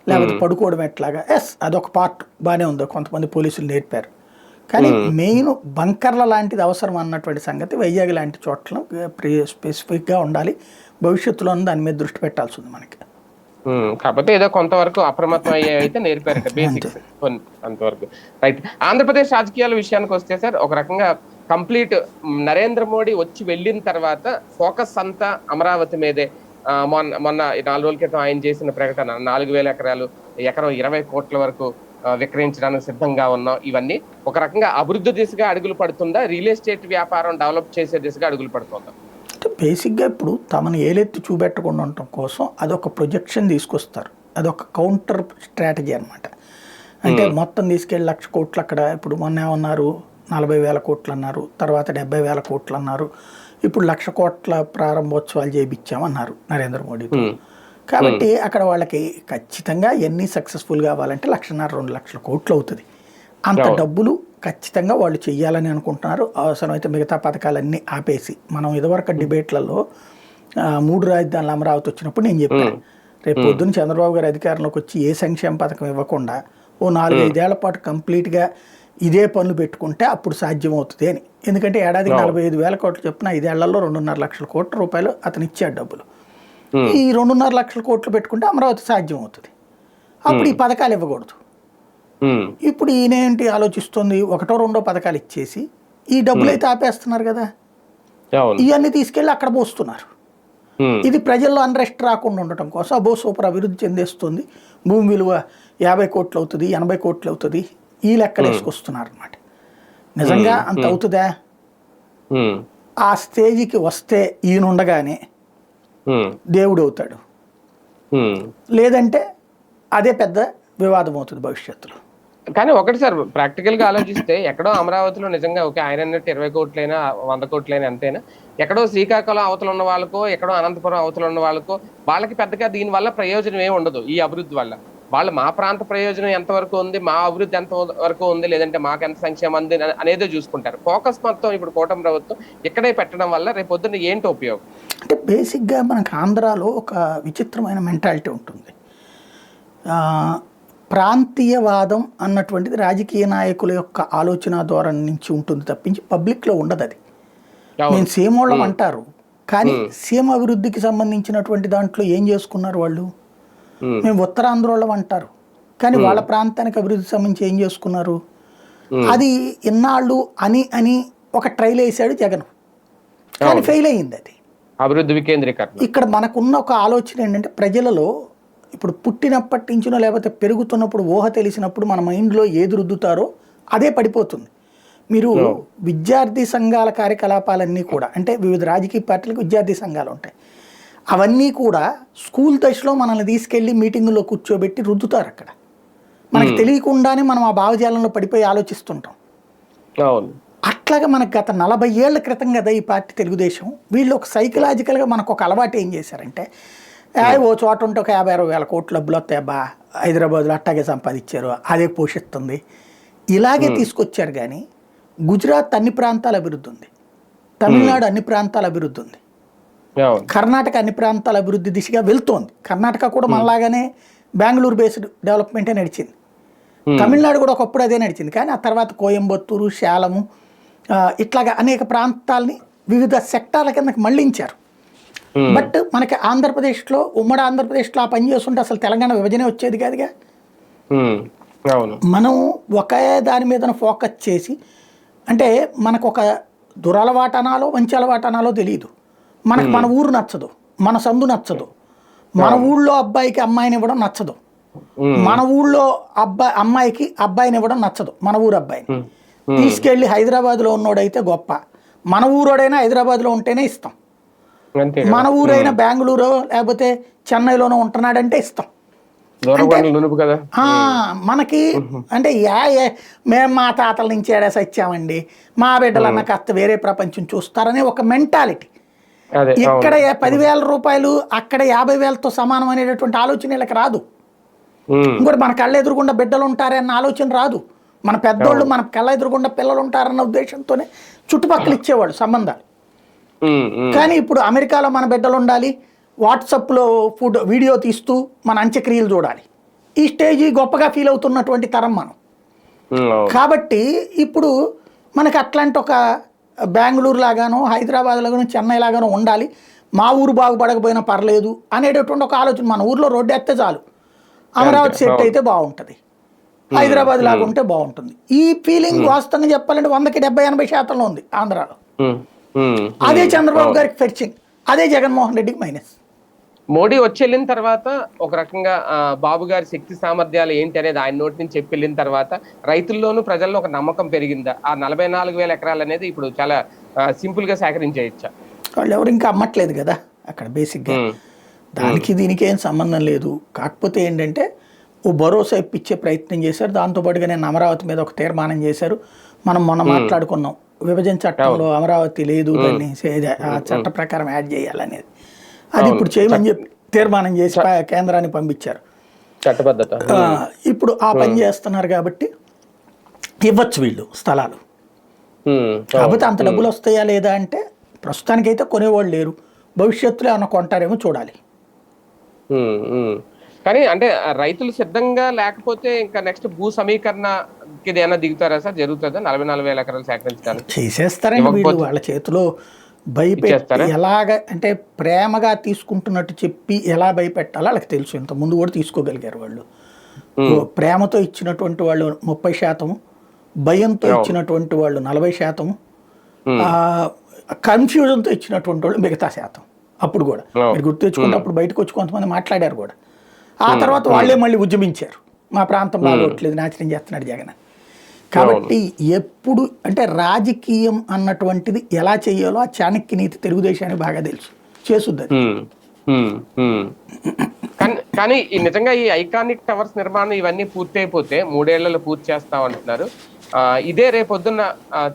లేకపోతే పడుకోవడం ఎట్లాగా. అదొక పార్ట్ బాగానే ఉంది, కొంతమంది పోలీసులు నేర్పారు. కానీ మెయిన్ బంకర్ల లాంటిది అవసరం అన్నటువంటి సంగతి వైజాగ్ లాంటి చోట్ల స్పెసిఫిక్గా ఉండాలి. భవిష్యత్తులో దాని మీద దృష్టి పెట్టాల్సి ఉంది మనకి. కాకపోతే ఏదో కొంతవరకు అప్రమత్తం అయ్యేవైతే నేర్పారట, బేసిక్స్ అంతవరకు. రైట్. ఆంధ్రప్రదేశ్ రాజకీయాల విషయానికి వస్తే సార్, ఒక రకంగా కంప్లీట్ నరేంద్ర మోడీ వచ్చి వెళ్ళిన తర్వాత ఫోకస్ అంతా అమరావతి మీదే. మొన్న 4 రోజుల క్రితం ఆయన చేసిన ప్రకటన 4,000 ఎకరాలు, ఎకరం 20 కోట్ల వరకు విక్రయించడానికి సిద్ధంగా ఉన్నాం. ఇవన్నీ ఒక రకంగా అభివృద్ధి దిశగా అడుగులు పడుతుందా, రియల్ ఎస్టేట్ వ్యాపారం డెవలప్ చేసే దిశగా అడుగులు పడుతుందా? బేసిక్గా ఇప్పుడు తమను ఏలెత్తి చూపెట్టకుండా ఉండటం కోసం అదొక ప్రొజెక్షన్ తీసుకొస్తారు, అదొక కౌంటర్ స్ట్రాటజీ అనమాట. అంటే మొత్తం తీసుకెళ్ళి 1,00,000 కోట్లు అక్కడ, ఇప్పుడు మొన్న ఏమన్నారు 40,000 కోట్లు అన్నారు, తర్వాత 70,000 కోట్లు అన్నారు, ఇప్పుడు 1,00,000 కోట్ల ప్రారంభోత్సవాలు చేయించామన్నారు నరేంద్ర మోడీతో. కాబట్టి అక్కడ వాళ్ళకి ఖచ్చితంగా ఎన్ని సక్సెస్ఫుల్ కావాలంటే 1,50,000-2 లక్షల కోట్లు అవుతుంది. అంత డబ్బులు ఖచ్చితంగా వాళ్ళు చెయ్యాలని అనుకుంటున్నారు. అవసరమైతే మిగతా పథకాలన్నీ ఆపేసి, మనం ఇదివరకు డిబేట్లలో 3 రాజధానులు అమరావతి వచ్చినప్పుడు నేను చెప్పాను, రేపు పొద్దున్న చంద్రబాబు గారు అధికారంలోకి వచ్చి ఏ సంక్షేమ పథకం ఇవ్వకుండా ఓ 4-5 ఏళ్ల పాటు కంప్లీట్గా ఇదే పనులు పెట్టుకుంటే అప్పుడు సాధ్యమవుతుంది అని. ఎందుకంటే ఏడాదికి 45,000 కోట్లు చొప్పున 5 ఏళ్లలో 2.5 లక్షల కోట్ల రూపాయలు అతను ఇచ్చాడు డబ్బులు. ఈ 2.5 లక్షల కోట్లు పెట్టుకుంటే అమరావతి సాధ్యం అవుతుంది. అప్పుడు ఈ పథకాలు ఇవ్వకూడదు. ఇప్పుడు ఈయనేంటి ఆలోచిస్తుంది, 1-2 పథకాలు ఇచ్చేసి ఈ డబ్బులు అయితే ఆపేస్తున్నారు కదా, ఇవన్నీ తీసుకెళ్ళి అక్కడ పోస్తున్నారు. ఇది ప్రజల్లో అన్రెస్ట్ రాకుండా ఉండటం కోసం అబో సూపర్ అభివృద్ధి చెందేస్తుంది, భూమి విలువ 50 కోట్లు అవుతుంది, 80 కోట్లు అవుతుంది, ఈ లెక్కలు వేసుకొస్తున్నారు అనమాట. నిజంగా అంత అవుతుందా? ఆ స్టేజ్కి వస్తే ఈయనుండగానే దేవుడు అవుతాడు, లేదంటే అదే పెద్ద వివాదం అవుతుంది భవిష్యత్తులో. కానీ ఒకటి సార్, ప్రాక్టికల్ గా ఆలోచిస్తే ఎక్కడో అమరావతిలో నిజంగా ఓకే ఆయన అన్నట్టు 20 కోట్లైనా 100 కోట్లైనా అంతేనా, ఎక్కడో శ్రీకాకుళం అవతల ఉన్న వాళ్ళకో ఎక్కడో అనంతపురం అవతల ఉన్న వాళ్ళకో వాళ్ళకి పెద్దగా దీని వల్ల ప్రయోజనం ఏమి ఉండదు. ఈ అభివృద్ధి వల్ల వాళ్ళు మా ప్రాంత ప్రయోజనం ఎంతవరకు ఉంది, మా అభివృద్ధి ఎంత వరకు ఉంది, లేదంటే మాకు ఎంత సంక్షేమం ఉంది అనేదే చూసుకుంటారు. ఫోకస్ మొత్తం ఇప్పుడు కూటమి ప్రభుత్వం ఇక్కడే పెట్టడం వల్ల రేపు పొద్దున్న ఏంటి ఉపయోగం? అంటే బేసిక్గా మనకు ఆంధ్రాలో ఒక విచిత్రమైన మెంటాలిటీ ఉంటుంది. ప్రాంతీయవాదం అన్నటువంటిది రాజకీయ నాయకుల యొక్క ఆలోచన ధోరణి నుంచి ఉంటుంది తప్పించి పబ్లిక్లో ఉండదు. అది నేను సీమోళ్ళం అంటారు, కానీ సీమ అభివృద్ధికి సంబంధించినటువంటి దాంట్లో ఏం చేసుకున్నారు వాళ్ళు? మేము ఉత్తరాంధ్రోళం అంటారు, కానీ వాళ్ళ ప్రాంతానికి అభివృద్ధి సంబంధించి ఏం చేసుకున్నారు? అది ఇన్నాళ్ళు అని ఒక ట్రైల్ వేసాడు జగన్, కానీ ఫెయిల్ అయ్యింది అది అభివృద్ధి వికేంద్రీకరణ. ఇక్కడ మనకున్న ఒక ఆలోచన ఏంటంటే ప్రజలలో ఇప్పుడు పుట్టినప్పటి నుంచినో లేకపోతే పెరుగుతున్నప్పుడు ఊహ తెలిసినప్పుడు మన మైండ్లో ఏది రుద్దుతారో అదే పడిపోతుంది. మీరు విద్యార్థి సంఘాల కార్యకలాపాలన్నీ కూడా, అంటే వివిధ రాజకీయ పార్టీలకు విద్యార్థి సంఘాలు ఉంటాయి, అవన్నీ కూడా స్కూల్ దశలో మనల్ని తీసుకెళ్ళి మీటింగుల్లో కూర్చోబెట్టి రుద్దుతారు. అక్కడ మనకు తెలియకుండానే మనం ఆ భావజాలంలో పడిపోయి ఆలోచిస్తుంటాం. అట్లాగా మనకు గత 40 ఏళ్ల క్రితం కదా ఈ పార్టీ తెలుగుదేశం. వీళ్ళు ఒక సైకలాజికల్గా మనకు ఒక అలవాటు ఏం చేశారంటే, ఓ చోట ఉంటే ఒక 50-60 వేల కోట్ల డబ్బులు వస్తాయి అబ్బా, హైదరాబాద్లో అట్టాగే సంపాదించారు, అదే పోషిస్తుంది, ఇలాగే తీసుకొచ్చారు. కానీ గుజరాత్ అన్ని ప్రాంతాల అభివృద్ధి ఉంది, తమిళనాడు అన్ని ప్రాంతాల అభివృద్ధి ఉంది, కర్ణాటక అన్ని ప్రాంతాల అభివృద్ధి దిశగా వెళ్తోంది. కర్ణాటక కూడా మనలాగానే బెంగళూరు బేస్డ్ డెవలప్మెంటే నడిచింది. తమిళనాడు కూడా ఒకప్పుడు అదే నడిచింది. కానీ ఆ తర్వాత కోయంబత్తూరు, శాలము, ఇట్లాగా అనేక ప్రాంతాలని వివిధ సెక్టార్ల కిందకి మళ్లించారు. బట్ మనకి ఆంధ్రప్రదేశ్లో, ఉమ్మడి ఆంధ్రప్రదేశ్లో ఆ పని చేస్తుంటే అసలు తెలంగాణ విభజనే వచ్చేది కాదుగా. మనం ఒకే దాని మీద ఫోకస్ చేసి, అంటే మనకు ఒక దురలవాటనాలో మంచి అలవాటనాలో తెలియదు. మనకు మన ఊరు నచ్చదు, మన సందు నచ్చదు, మన ఊళ్ళో అబ్బాయికి అమ్మాయిని ఇవ్వడం నచ్చదు, మన ఊళ్ళో అమ్మాయికి అబ్బాయిని ఇవ్వడం నచ్చదు. మన ఊరు అబ్బాయిని తీసుకెళ్ళి హైదరాబాద్లో ఉన్నోడైతే గొప్ప, మన ఊరోడైనా హైదరాబాద్లో ఉంటేనే ఇస్తాం, మన ఊరైనా బెంగళూరు లేకపోతే చెన్నైలోనో ఉంటున్నాడంటే ఇస్తాం. మనకి అంటే మేము మా తాతల నుంచి ఏడాసి వచ్చామండి, మా బిడ్డలన్న కాస్త వేరే ప్రపంచం చూస్తారనే ఒక మెంటాలిటీ. ఇక్కడ 10,000 రూపాయలు అక్కడ 50,000తో సమానం అనేటటువంటి ఆలోచన వీళ్ళకి రాదు. ఇంకోటి మన కళ్ళ ఎదురుగుండా బిడ్డలు ఉంటారే అన్న ఆలోచన రాదు. మన పెద్దోళ్ళు మన కళ్ళ ఎదురుగుండా పిల్లలు ఉంటారన్న ఉద్దేశంతోనే చుట్టుపక్కల ఇచ్చేవాడు సంబంధాలు. కానీ ఇప్పుడు అమెరికాలో మన బిడ్డలు ఉండాలి, వాట్సాప్లో వీడియో తీస్తూ మన అంత్యక్రియలు చూడాలి, ఈ స్టేజీ గొప్పగా ఫీల్ అవుతున్నటువంటి తరం మనం. కాబట్టి ఇప్పుడు మనకి అట్లాంటి ఒక బెంగళూరు లాగానో హైదరాబాద్ లాగానో చెన్నై లాగానో ఉండాలి, మా ఊరు బాగుపడకపోయినా పర్లేదు అనేటటువంటి ఒక ఆలోచన. మన ఊర్లో రోడ్డు ఎత్తే చాలు, అమరావతి సెట్ అయితే బాగుంటుంది, హైదరాబాద్ లాగా ఉంటే బాగుంటుంది. ఈ ఫీలింగ్ వాస్తవంగా చెప్పాలంటే 100కి 70-80% ఉంది ఆంధ్రాలో. అదే చంద్రబాబు గారికి ఫెర్చింగ్, అదే జగన్మోహన్ రెడ్డికి మైనస్. మోడీ వచ్చి వెళ్ళిన తర్వాత ఒక రకంగా బాబు గారి శక్తి సామర్థ్యాలు ఏంటి అనేది ఆయన నోటి నుంచి చెప్పి వెళ్ళిన తర్వాత రైతుల్లోనూ ప్రజల్లో ఒక నమ్మకం పెరిగిందా? ఆ 44,000 ఎకరాలు అనేది ఇప్పుడు చాలా సింపుల్ గా సేకరించేయచ్చా? వాళ్ళు ఎవరు ఇంకా అమ్మట్లేదు కదా అక్కడ. బేసిక్గా దానికి దీనికి ఏం సంబంధం లేదు. కాకపోతే ఏంటంటే ఓ భరోసా ఇప్పించే ప్రయత్నం చేశారు. దాంతోపాటుగా నేను అమరావతి మీద ఒక తీర్మానం చేశారు. మనం మొన్న మాట్లాడుకున్నాం, విభజన చట్టంలో అమరావతి లేదు, దాన్ని ఆ చట్ట ప్రకారం యాడ్ చేయాలనేది. అది ఇప్పుడు చేయమని చెప్పి తీర్మానం చేసి కేంద్రానికి పంపించారు. ఇప్పుడు ఆ పని చేస్తున్నారు కాబట్టి ఇవ్వచ్చు వీళ్ళు స్థలాలు. కాకపోతే అంత డబ్బులు వస్తాయా లేదా అంటే ప్రస్తుతానికైతే కొనేవాళ్ళు లేరు. భవిష్యత్తులో ఏమైనా కొంటారేమో చూడాలి. ఉమ్, ఉమ్. కానీ అంటే రైతులు సిద్ధంగా లేకపోతే ఇంకా నెక్స్ట్ భూ సమీకరణకి ఏమైనా దిగుతారా సార్? జరుగుతుందా 44,000 ఎకరాలు సేకరించడానికి? చేసేస్తారండి వీళ్ళు, ఇవ్వకపోతే వాళ్ళ చేతిలో భయపెట్టి ఇచ్చేస్తారా? ఎలాగ అంటే ప్రేమగా తీసుకుంటున్నట్టు చెప్పి ఎలా భయపెట్టాలో వాళ్ళకి తెలుసు. ఇంత ముందు కూడా తీసుకోగలిగారు వాళ్ళు. ప్రేమతో ఇచ్చినటువంటి వాళ్ళు 30%, భయంతో ఇచ్చినటువంటి వాళ్ళు 40%, కన్ఫ్యూజన్తో ఇచ్చినటువంటి వాళ్ళు మిగతా శాతం. అప్పుడు కూడా మీరు గుర్తు తెచ్చుకుంటే అప్పుడు బయటకు వచ్చి కొంతమంది మాట్లాడారు కూడా. ఆ తర్వాత వాళ్ళే మళ్ళీ ఉద్యమించారు, మా ప్రాంతం బాగోట్లేదు, నాశనం చేస్తున్నాడు జగన్. కాబట్టి ఎప్పుడు అంటే రాజకీయం అన్నటువంటిది ఎలా చేయాలో ఆ చాణక్య నీతి తెలుగుదేశానికి బాగా తెలుసు, చేసుద్ది. కానీ నిజంగా ఈ ఐకానిక్ టవర్స్ నిర్మాణం ఇవన్నీ పూర్తి అయిపోతే 3 ఏళ్లలో పూర్తి చేస్తాం అంటున్నారు. ఇదే రేపొద్దున్న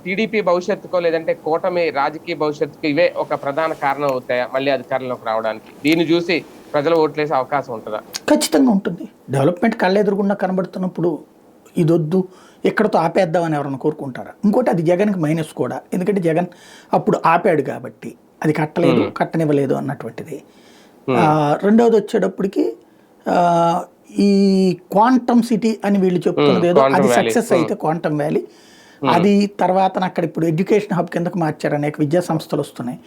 టీడీపీ భవిష్యత్తుకో లేదంటే కూటమి రాజకీయ భవిష్యత్తుకు ఇవే ఒక ప్రధాన కారణం అవుతాయా మళ్ళీ అధికారంలోకి రావడానికి? దీన్ని చూసి ప్రజలు ఓట్లేసే అవకాశం ఉంటుందా? ఖచ్చితంగా ఉంటుంది. డెవలప్మెంట్ కళ్ళెదురుగుండా కనబడుతున్నప్పుడు ఇదొద్దు ఎక్కడతో ఆపేద్దామని ఎవరైనా కోరుకుంటారా? ఇంకోటి అది జగన్కి మైనస్ కూడా, ఎందుకంటే జగన్ అప్పుడు ఆపాడు కాబట్టి అది కట్టలేదు, కట్టనివ్వలేదు అన్నటువంటిది. రెండవది వచ్చేటప్పటికి ఈ క్వాంటమ్ సిటీ అని వీళ్ళు చెప్తున్నది ఏదో అది సక్సెస్ అయితే క్వాంటమ్ వ్యాలీ, అది తర్వాత అక్కడ ఇప్పుడు ఎడ్యుకేషన్ హబ్ కిందకు మార్చారు, అనేక విద్యా సంస్థలు వస్తున్నాయి,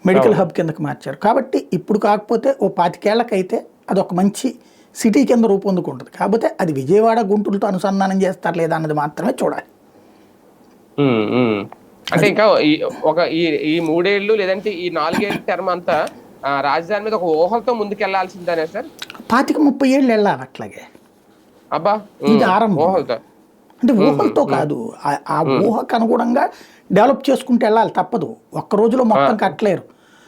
మెడికల్ హబ్ కిందకు మార్చారు. కాబట్టి ఇప్పుడు కాకపోతే ఓ 25 ఏళ్ళకైతే అదొక మంచి సిటీ కింద రూపొందుకుంటుంది. కాకపోతే అది విజయవాడ గుంటూరుతో అనుసంధానం చేస్తారు లేదా అన్నది మాత్రమే చూడాలి. అంటే ఇంకా ఈ 3 ఏళ్ళు లేదంటే ఈ 4 ఏళ్ళ టర్మ్ అంతా రాజధాని మీద ఒక ఊహలతో ముందుకెళ్లాల్సిందేనా సార్? 25-30 ఏళ్ళు వెళ్ళాలి అట్లాగే. అబ్బా, ఇది ఆరంభం. ఊహలతో అంటే ఊహలతో కాదు, ఆ ఊహకు అనుగుణంగా డెవలప్ చేసుకుంటూ వెళ్ళాలి, తప్పదు. ఒక్క రోజులో మొత్తం కట్టలేరు.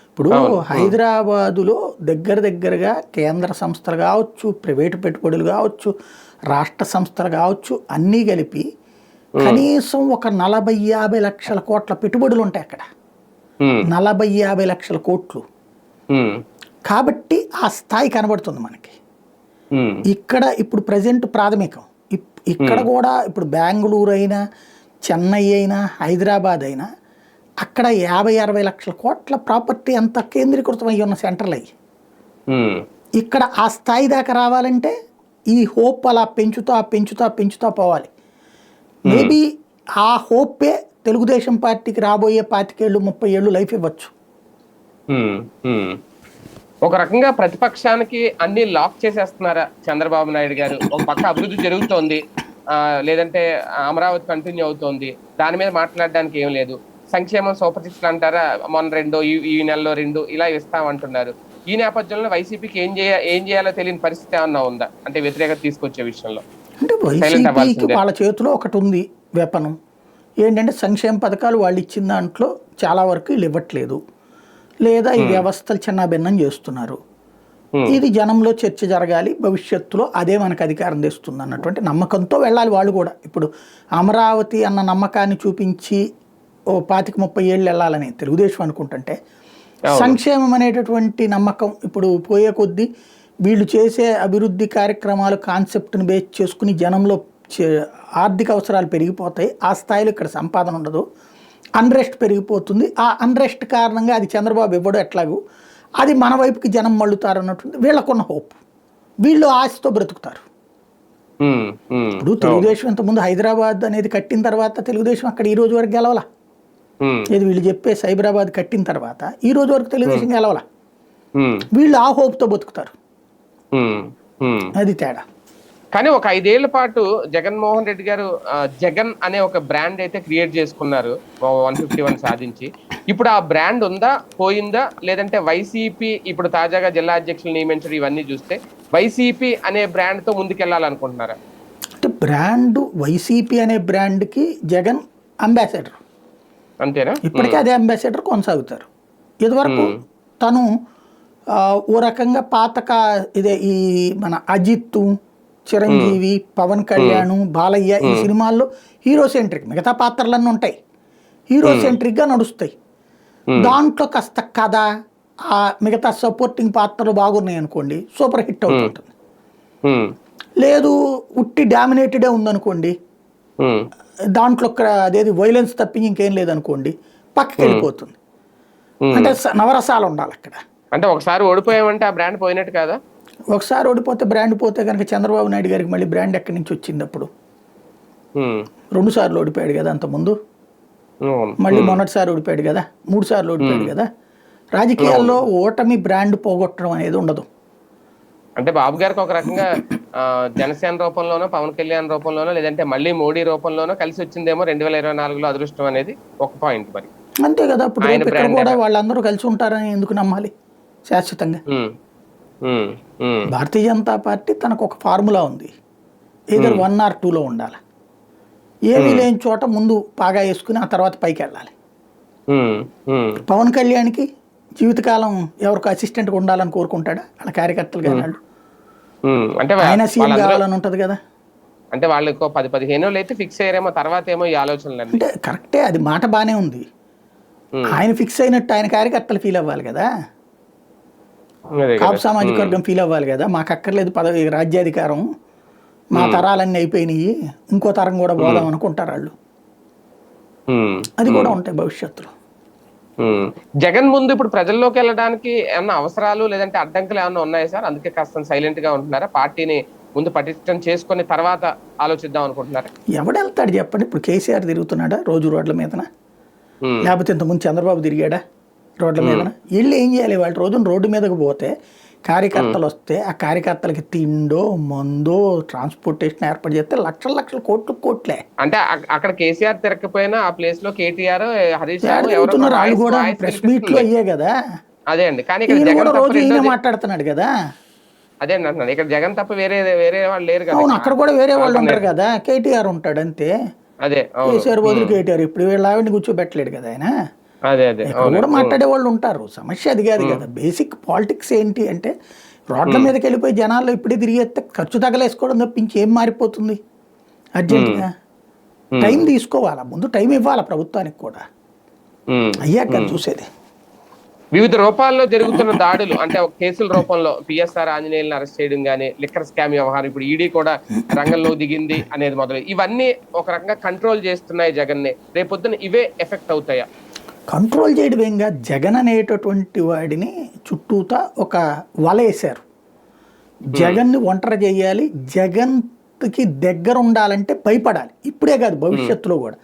ఇప్పుడు హైదరాబాదులో దగ్గరగా కేంద్ర సంస్థలు కావచ్చు, ప్రైవేటు పెట్టుబడులు కావచ్చు, రాష్ట్ర సంస్థలు కావచ్చు, అన్నీ కలిపి కనీసం ఒక 40-50 లక్షల కోట్ల పెట్టుబడులు ఉంటాయి అక్కడ. 40-50 లక్షల కోట్లు. కాబట్టి ఆ స్థాయి కనబడుతుంది మనకి. ఇక్కడ ఇప్పుడు ప్రజెంట్ ప్రాథమికం ఇక్కడ కూడా ఇప్పుడు బెంగళూరు అయినా, చెన్నై అయినా, హైదరాబాద్ అయినా అక్కడ 50-60 లక్షల కోట్ల ప్రాపర్టీ అంతా కేంద్రీకృతం అయ్యి ఉన్న సెంటర్లు అయ్యి. ఇక్కడ ఆ స్థాయి దాకా రావాలంటే ఈ హోప్ అలా పెంచుతా పోవాలి. మేబీ ఆ హోపే తెలుగుదేశం పార్టీకి రాబోయే 25 ఏళ్ళు 30 ఏళ్ళు లైఫ్ ఇవ్వచ్చు. ఒక రకంగా ప్రతిపక్షానికి అన్ని లాక్ చేసేస్తున్నారా చంద్రబాబు నాయుడు గారు? ఒక పక్క అభివృద్ధి జరుగుతోంది, లేదంటే అమరావతి కంటిన్యూ అవుతోంది, దాని మీద మాట్లాడడానికి ఏం లేదు. సంక్షేమం సూపర్ సిక్స్ అంటారా, మొన్న 2, ఈ నెలలో 2 ఇలా ఇస్తామంటున్నారు. ఈ నేపథ్యంలో వైసీపీకి ఏం చేయాలో తెలియని పరిస్థితి ఏమన్నా ఉందా అంటే వ్యతిరేకత తీసుకొచ్చే విషయంలో? అంటే వైసీపీకి వాళ్ళ చేతిలో ఒకటి ఉంది వెపనం, ఏంటంటే సంక్షేమ పథకాలు వాళ్ళు ఇచ్చిన దాంట్లో చాలా వరకు వీళ్ళు ఇవ్వట్లేదు, లేదా ఈ వ్యవస్థలు చిన్నాభిన్నం చేస్తున్నారు. ఇది జనంలో చర్చ జరగాలి, భవిష్యత్తులో అదే మనకు అధికారం తెస్తుంది అన్నటువంటి నమ్మకంతో వెళ్ళాలి వాళ్ళు కూడా. ఇప్పుడు అమరావతి అన్న నమ్మకాన్ని చూపించి ఓ 25-30 ఏళ్ళు వెళ్ళాలని తెలుగుదేశం అనుకుంటుంటే, సంక్షేమం అనేటటువంటి నమ్మకం ఇప్పుడు పోయే కొద్దీ వీళ్ళు చేసే అభివృద్ధి కార్యక్రమాలు కాన్సెప్ట్ని బేస్ చేసుకుని జనంలో ఆర్థిక అవసరాలు పెరిగిపోతాయి, ఆ స్థాయిలో ఇక్కడ సంపాదన ఉండదు, అన్రెస్ట్ పెరిగిపోతుంది. ఆ అన్రెస్ట్ కారణంగా అది చంద్రబాబు ఇవ్వడం ఎట్లాగూ అది మన వైపుకి జనం మళ్ళుతారు అన్నటువంటి వీళ్ళకున్న హోప్, వీళ్ళు ఆశతో బ్రతుకుతారు. ఇప్పుడు తెలుగుదేశం ఇంతకుముందు హైదరాబాద్ అనేది కట్టిన తర్వాత తెలుగుదేశం అక్కడ ఈ రోజు వరకు గెలవాల. ఏది వీళ్ళు చెప్పే సైబరాబాద్ కట్టిన తర్వాత ఈ రోజు వరకు తెలుగుదేశం గెలవాల. వీళ్ళు ఆ హోప్తో బతుకుతారు, అది తేడా. కానీ ఒక 5 ఏళ్ల పాటు జగన్మోహన్ రెడ్డి గారు జగన్ అనే ఒక బ్రాండ్ అయితే క్రియేట్ చేసుకున్నారు 151 సాధించి. ఇప్పుడు ఆ బ్రాండ్ ఉందా, పోయిందా? లేదంటే వైసీపీ ఇప్పుడు తాజాగా జిల్లా అధ్యక్షులు నియమించడం ఇవన్నీ చూస్తే వైసీపీ అనే బ్రాండ్ తో ముందుకెళ్లాలనుకుంటున్నారా? అంటే బ్రాండ్ వైసీపీ అనే బ్రాండ్కి జగన్ అంబాసిడర్, అంతేనా? ఇప్పటికే అదే అంబాసిడర్ కొనసాగుతారు. ఇదివరకు తను ఓ రకంగా ఇదే ఈ మన అజిత్, చిరంజీవి, పవన్ కళ్యాణ్, బాలయ్య ఈ సినిమాల్లో హీరో సెంట్రిక్, మిగతా పాత్రలన్నీ ఉంటాయి, హీరో సెంట్రిక్గా నడుస్తాయి. దాంట్లో కాస్త కథ, ఆ మిగతా సపోర్టింగ్ పాత్రలు బాగున్నాయి అనుకోండి, సూపర్ హిట్ అవుతుంటుంది. లేదు ఉట్టి డామినేటెడే ఉందనుకోండి, దాంట్లో అదేది వైలెన్స్ తప్పించి ఇంకేం లేదనుకోండి, పక్కకి వెళ్ళిపోతుంది. అంటే నవరసాలు ఉండాలి అక్కడ. అంటే ఒకసారి ఓడిపోయామంటే ఆ బ్రాండ్ పోయినట్టు కాదా? ఒకసారి ఓడిపోతే బ్రాండ్ పోతే కనుక చంద్రబాబు నాయుడు గారికి మళ్ళీ బ్రాండ్ ఎక్కడి నుంచి వచ్చింది అప్పుడు? ఉమ్, 2 సార్లు ఓడిపోయాడు కదా అంతకుముందు, అవును. మళ్ళీ మొన్నటిసారి ఓడిపోయాడు కదా, 3 సార్లు ఓడిపోయాడు కదా. రాజకీయాల్లో ఓటమి బ్రాండ్ పోగొట్టడం అనేది ఉండదు. అంటే బాబు గారికి ఒక రకంగా జనసేన రూపంలోనో, పవన్ కళ్యాణ్ రూపంలోనో, లేదంటే మళ్ళీ మోడీ రూపంలోనో కలిసి వచ్చిందేమో 2024లో అదృష్టం అనేది ఒక పాయింట్ మరి. అంతే కదా. ఇప్పుడు ఆయన రేపు ఇక్కడ బ్రాండ్ కూడా వాళ్ళందరూ కలిసి ఉంటారని ఎందుకు నమ్మాలి శాశ్వతంగా? భారతీయ జనతా పార్టీ తనకు ఒక ఫార్ములా ఉంది, ఏదర్ 1 or 2లో ఉండాలి. ఏమీ లేని చోట ముందు పాగా వేసుకుని ఆ తర్వాత పైకి వెళ్ళాలి. పవన్ కళ్యాణ్కి జీవితకాలం ఎవరికి అసిస్టెంట్గా ఉండాలని కోరుకుంటాడా వాళ్ళ కార్యకర్తలు కానీ వాళ్ళు? అంటే ఆయన సీఎం కావాలని ఉంటుంది కదా. అంటే వాళ్ళు 10-15 ఏళ్ళు అయితే ఫిక్స్ అయ్యారేమో, తర్వాత ఏమో ఈ ఆలోచనలు అంటే కరెక్టే, అది మాట బాగానే ఉంది. ఆయన ఫిక్స్ అయినట్టు ఆయన కార్యకర్తలు ఫీల్ అవ్వాలి కదా, కాపు సామాజిక వర్గం ఫీల్ అవ్వాలి కదా. మాకు అక్కర్లేదు పదవి రాజ్యాధికారం, మా తరాలన్నీ అయిపోయినాయి, ఇంకో తరం కూడా పోదాం అనుకుంటారు వాళ్ళు. అది కూడా ఉంటాయి భవిష్యత్తులో. జగన్ ముందు ఇప్పుడు ప్రజల్లోకి వెళ్ళడానికి ఏమన్నా అవసరాలు లేదంటే అడ్డంకులు ఏమన్నా ఉన్నాయా సార్? అందుకే కాస్త సైలెంట్ గా ఉంటున్నారా? పార్టీని ముందు పటిష్టం చేసుకుని తర్వాత ఆలోచిద్దాం అనుకుంటున్నారా? ఎవడెళ్తాడు చెప్పండి? ఇప్పుడు కేసీఆర్ తిరుగుతున్నాడా రోజు రోడ్ల మీదన? లేకపోతే ఇంతకుముందు చంద్రబాబు తిరిగాడా రోడ్ల మీదన? వీళ్ళు ఏం చేయాలి? వాళ్ళు రోజున రోడ్డు మీదకి పోతే కార్యకర్తలు వస్తే ఆ కార్యకర్తలకి తిండో మందో ట్రాన్స్పోర్టేషన్ ఏర్పాటు చేస్తే లక్షల కోట్లే. అంటే అక్కడ కేసీఆర్ తిరగకపోయినా ఆ ప్లేస్ లో కేటీఆర్, హరీష్ తిరుగుతున్నారు వాళ్ళు కూడా. ప్రెస్ మీట్లు అయ్యే కదా. అదే అండి. కానీ రోజు ఈయన మాట్లాడుతున్నాడు కదా. అదే అంటున్నాను, ఇక్కడ జగన్ తప్ప వేరే వాళ్ళు లేరు కదా. అవును, అక్కడ కూడా వేరే వాళ్ళు ఉంటారు కదా. కేటీఆర్ ఉంటాడు అంతే. అదే కేసీఆర్ బదులు కేటీఆర్. ఇప్పుడు వీళ్ళ ఆవిడని కూర్చోబెట్టలేడు కదా ఆయన. అదే కూడా మాట్లాడే వాళ్ళు ఉంటారు. సమస్య అది కాదు కదా. బేసిక్ పాలిటిక్స్ ఏంటి అంటే రోడ్ల మీదకి వెళ్ళిపోయి జనాల్లో ఇప్పుడే తిరిగేస్తే ఖర్చు తగలేసుకోవడం తప్పించి ఏం మారిపోతుంది? అర్జెంటుగా టైం తీసుకోవాలా, ముందు టైం ఇవ్వాలా ప్రభుత్వానికి కూడా, అయ్యాక చూసేది. వివిధ రూపాల్లో జరుగుతున్న దాడులు అంటే కేసుల రూపంలో పిఎస్ఆర్ ఆంజనేయులను అరెస్ట్ చేయడం కానీ, లిక్కర్ స్కామ్ వ్యవహారం, ఇప్పుడు ఈడీ కూడా రంగంలో దిగింది అనేది మొదలు, ఇవన్నీ ఒక రకంగా కంట్రోల్ చేస్తున్నాయి జగన్ని. రేపొద్దున ఇవే ఎఫెక్ట్ అవుతాయా? కంట్రోల్ చేయడం ఏంగా, జగన్ అనేటటువంటి వాడిని చుట్టూతా ఒక వల వేశారు. జగన్ని ఒంటరి చేయాలి, జగన్కి దగ్గర ఉండాలంటే భయపడాలి. ఇప్పుడే కాదు భవిష్యత్తులో కూడా.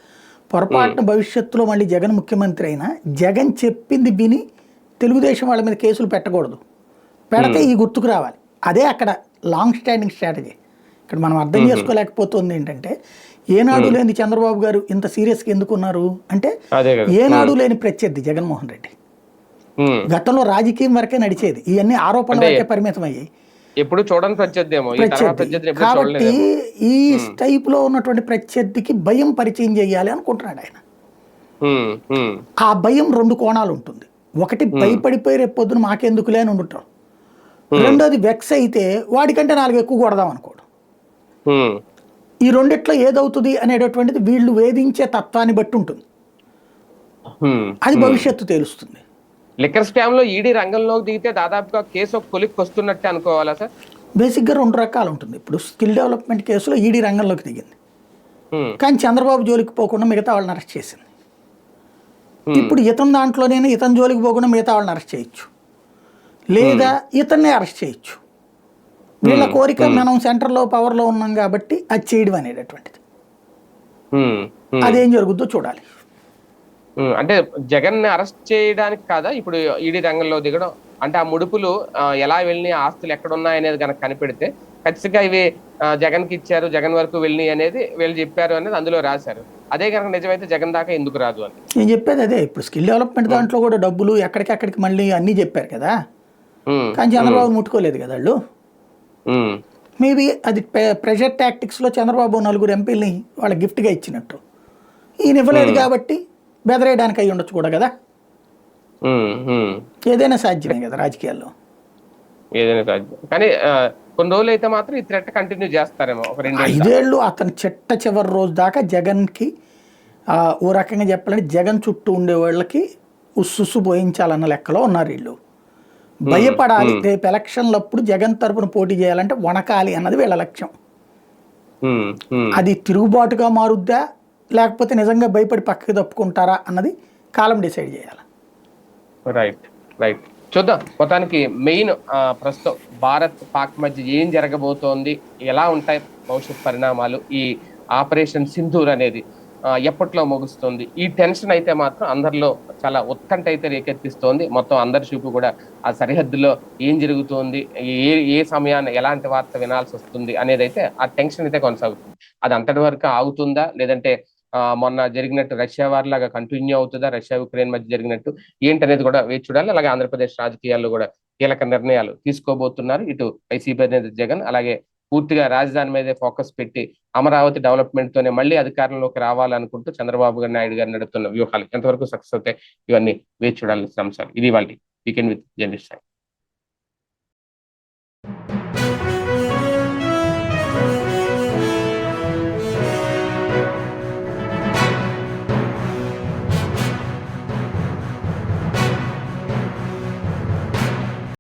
పొరపాటున భవిష్యత్తులో మళ్ళీ జగన్ ముఖ్యమంత్రి అయినా జగన్ చెప్పింది విని తెలుగుదేశం వాళ్ళ మీద కేసులు పెట్టకూడదు. పెడితే ఈ గుర్తుకు రావాలి. అదే అక్కడ లాంగ్ స్టాండింగ్ స్ట్రాటజీ. ఇక్కడ మనం అర్థం చేసుకోలేకపోతుంది ఏంటంటే, ఏనాడు లేని చంద్రబాబు గారు ఇంత సీరియస్గా ఎందుకున్నారు అంటే, ఏనాడు లేని ప్రత్యర్థి జగన్మోహన్ రెడ్డి. గతంలో రాజకీయం వరకే నడిచేది, ఇవన్నీ ఆరోపణల వరకే పరిమితం అయ్యాయి. ఎప్పుడు చూడని ప్రత్యర్థి. కాబట్టి ఈ టైప్ లో ఉన్నటువంటి ప్రత్యర్థికి భయం పరిచయం చేయాలి అనుకుంటున్నాడు ఆయన. ఆ భయం 2 కోణాలు ఉంటుంది. ఒకటి భయపడిపోయి రేపు పొద్దున మాకెందుకులే అని ఉండటం. రెండోది వెక్స్ అయితే వాడికంటే 4 ఎక్కువ కొడదాం అనుకోవడం. ఈ రెండిట్లో ఏదవుతుంది అనేటటువంటిది వీళ్ళు వేధించే తత్వాన్ని బట్టి ఉంటుంది. అది భవిష్యత్తు తెలుస్తుంది. లిక్కర్ స్కామ్ లో ఈడీ రంగంలోకి దిగితే దాదాపుగా కేసు ఒక కొలిక్కి వస్తున్నట్టే అనుకోవాలా సార్? బేసిక్గా 2 రకాలు ఉంటుంది. ఇప్పుడు స్కిల్ డెవలప్మెంట్ కేసులో ఈడీ రంగంలోకి దిగింది, కానీ చంద్రబాబు జోలికి పోకుండా మిగతా వాళ్ళని అరెస్ట్ చేసింది. ఇప్పుడు ఇతని దాంట్లోనే ఇతని జోలికి పోకుండా మిగతా వాళ్ళని అరెస్ట్ చేయొచ్చు, లేదా ఇతన్నే అరెస్ట్ చేయొచ్చు. వీళ్ళ కోరిక మనం సెంటర్లో పవర్లో ఉన్నాం కాబట్టి అది చేయడం అనేటటువంటిది. అదేం జరుగుద్దో చూడాలి. అంటే జగన్ ని అరెస్ట్ చేయడానికి కాదా ఇప్పుడు ఈడీ రంగంలో దిగడం? అంటే ఆ ముడుపులు ఎలా వెళ్ళినాయి, ఆస్తులు ఎక్కడున్నాయి అనేది కనుక కనిపెడితే ఖచ్చితంగా ఇవి జగన్ కి ఇచ్చారు, జగన్ వరకు వెళ్ళినాయి అనేది వీళ్ళు చెప్పారు అనేది అందులో రాశారు. అదే కనుక నిజమైతే జగన్ దాకా ఎందుకు రాదు అని నేను చెప్పేది అదే. ఇప్పుడు స్కిల్ డెవలప్మెంట్ దాంట్లో కూడా డబ్బులు ఎక్కడికి మళ్ళీ అన్నీ చెప్పారు కదా, కానీ చంద్రబాబు ముట్టుకోలేదు కదా వాళ్ళు. మేబీ అది ప్రెషర్ టాక్టిక్స్లో చంద్రబాబు 4 ఎంపీలని వాళ్ళ గిఫ్ట్గా ఇచ్చినట్టు, ఈయన ఇవ్వలేదు కాబట్టి బెదరేయడానికి అయి ఉండొచ్చు కూడా కదా. ఏదైనా సాధ్యమే కదా రాజకీయాల్లో, ఏదైనా సాధ్యం. కానీ కొన్ని రోజులు అయితే మాత్రం ఈ థ్రెట్ కంటిన్యూ చేస్తారేమో, ఒక 5 ఏళ్ళు అతని చివరి రోజు దాకా జగన్కి ఓ రకంగా చెప్పాలంటే జగన్ చుట్టూ ఉండే వాళ్ళకి ఉస్సుస్సు పోయించాలన్న లెక్కలో ఉన్నారు వీళ్ళు. భయపడాలి, రేపు ఎలక్షన్లప్పుడు జగన్ తరపున పోటీ చేయాలంటే వణకాలి అన్నది వీళ్ళ లక్ష్యం. అది తిరుగుబాటుగా మారుద్దా లేకపోతే నిజంగా భయపడి పక్కకి తప్పుకుంటారా అన్నది కాలం డిసైడ్ చేయాలి. రైట్. చూద్దాం. మొత్తానికి మెయిన్ ప్రస్తుతం భారత్ పాక్ మధ్య ఏం జరగబోతోంది, ఎలా ఉంటాయి భవిష్యత్ పరిణామాలు, ఈ ఆపరేషన్ సింధూర్ అనేది ఎప్పట్లో ముగుస్తుంది, ఈ టెన్షన్ అయితే మాత్రం అందరిలో చాలా ఉత్కంఠ అయితే రేకెత్తిస్తోంది. మొత్తం అందరి చూపు కూడా ఆ సరిహద్దులో ఏం జరుగుతోంది, ఏ ఏ సమయాన్ని ఎలాంటి వార్త వినాల్సి వస్తుంది అనేది అయితే ఆ టెన్షన్ అయితే కొనసాగుతుంది. అది అంతటి వరకు ఆగుతుందా, లేదంటే మొన్న జరిగినట్టు రష్యా వార్ లాగా కంటిన్యూ అవుతుందా, రష్యా ఉక్రెయిన్ మధ్య జరిగినట్టు ఏంటనేది కూడా వేచి చూడాలి. అలాగే ఆంధ్రప్రదేశ్ రాజకీయాల్లో కూడా కీలక నిర్ణయాలు తీసుకోబోతున్నారు ఇటు వైసీపీ అధినేత జగన్. అలాగే పూర్తిగా రాజధాని మీదే ఫోకస్ పెట్టి అమరావతి డెవలప్మెంట్ తోనే మళ్ళీ అధికారంలోకి రావాలనుకుంటూ చంద్రబాబు నాయుడు గారు నడుపుతున్న వ్యూహాలు ఎంతవరకు సక్సెస్ అవుతాయి, ఇవన్నీ వేచి చూడాల్సిన అంశాలు. ఇది వాళ్ళ వీకెండ్ విత్ జర్నలిస్ట్.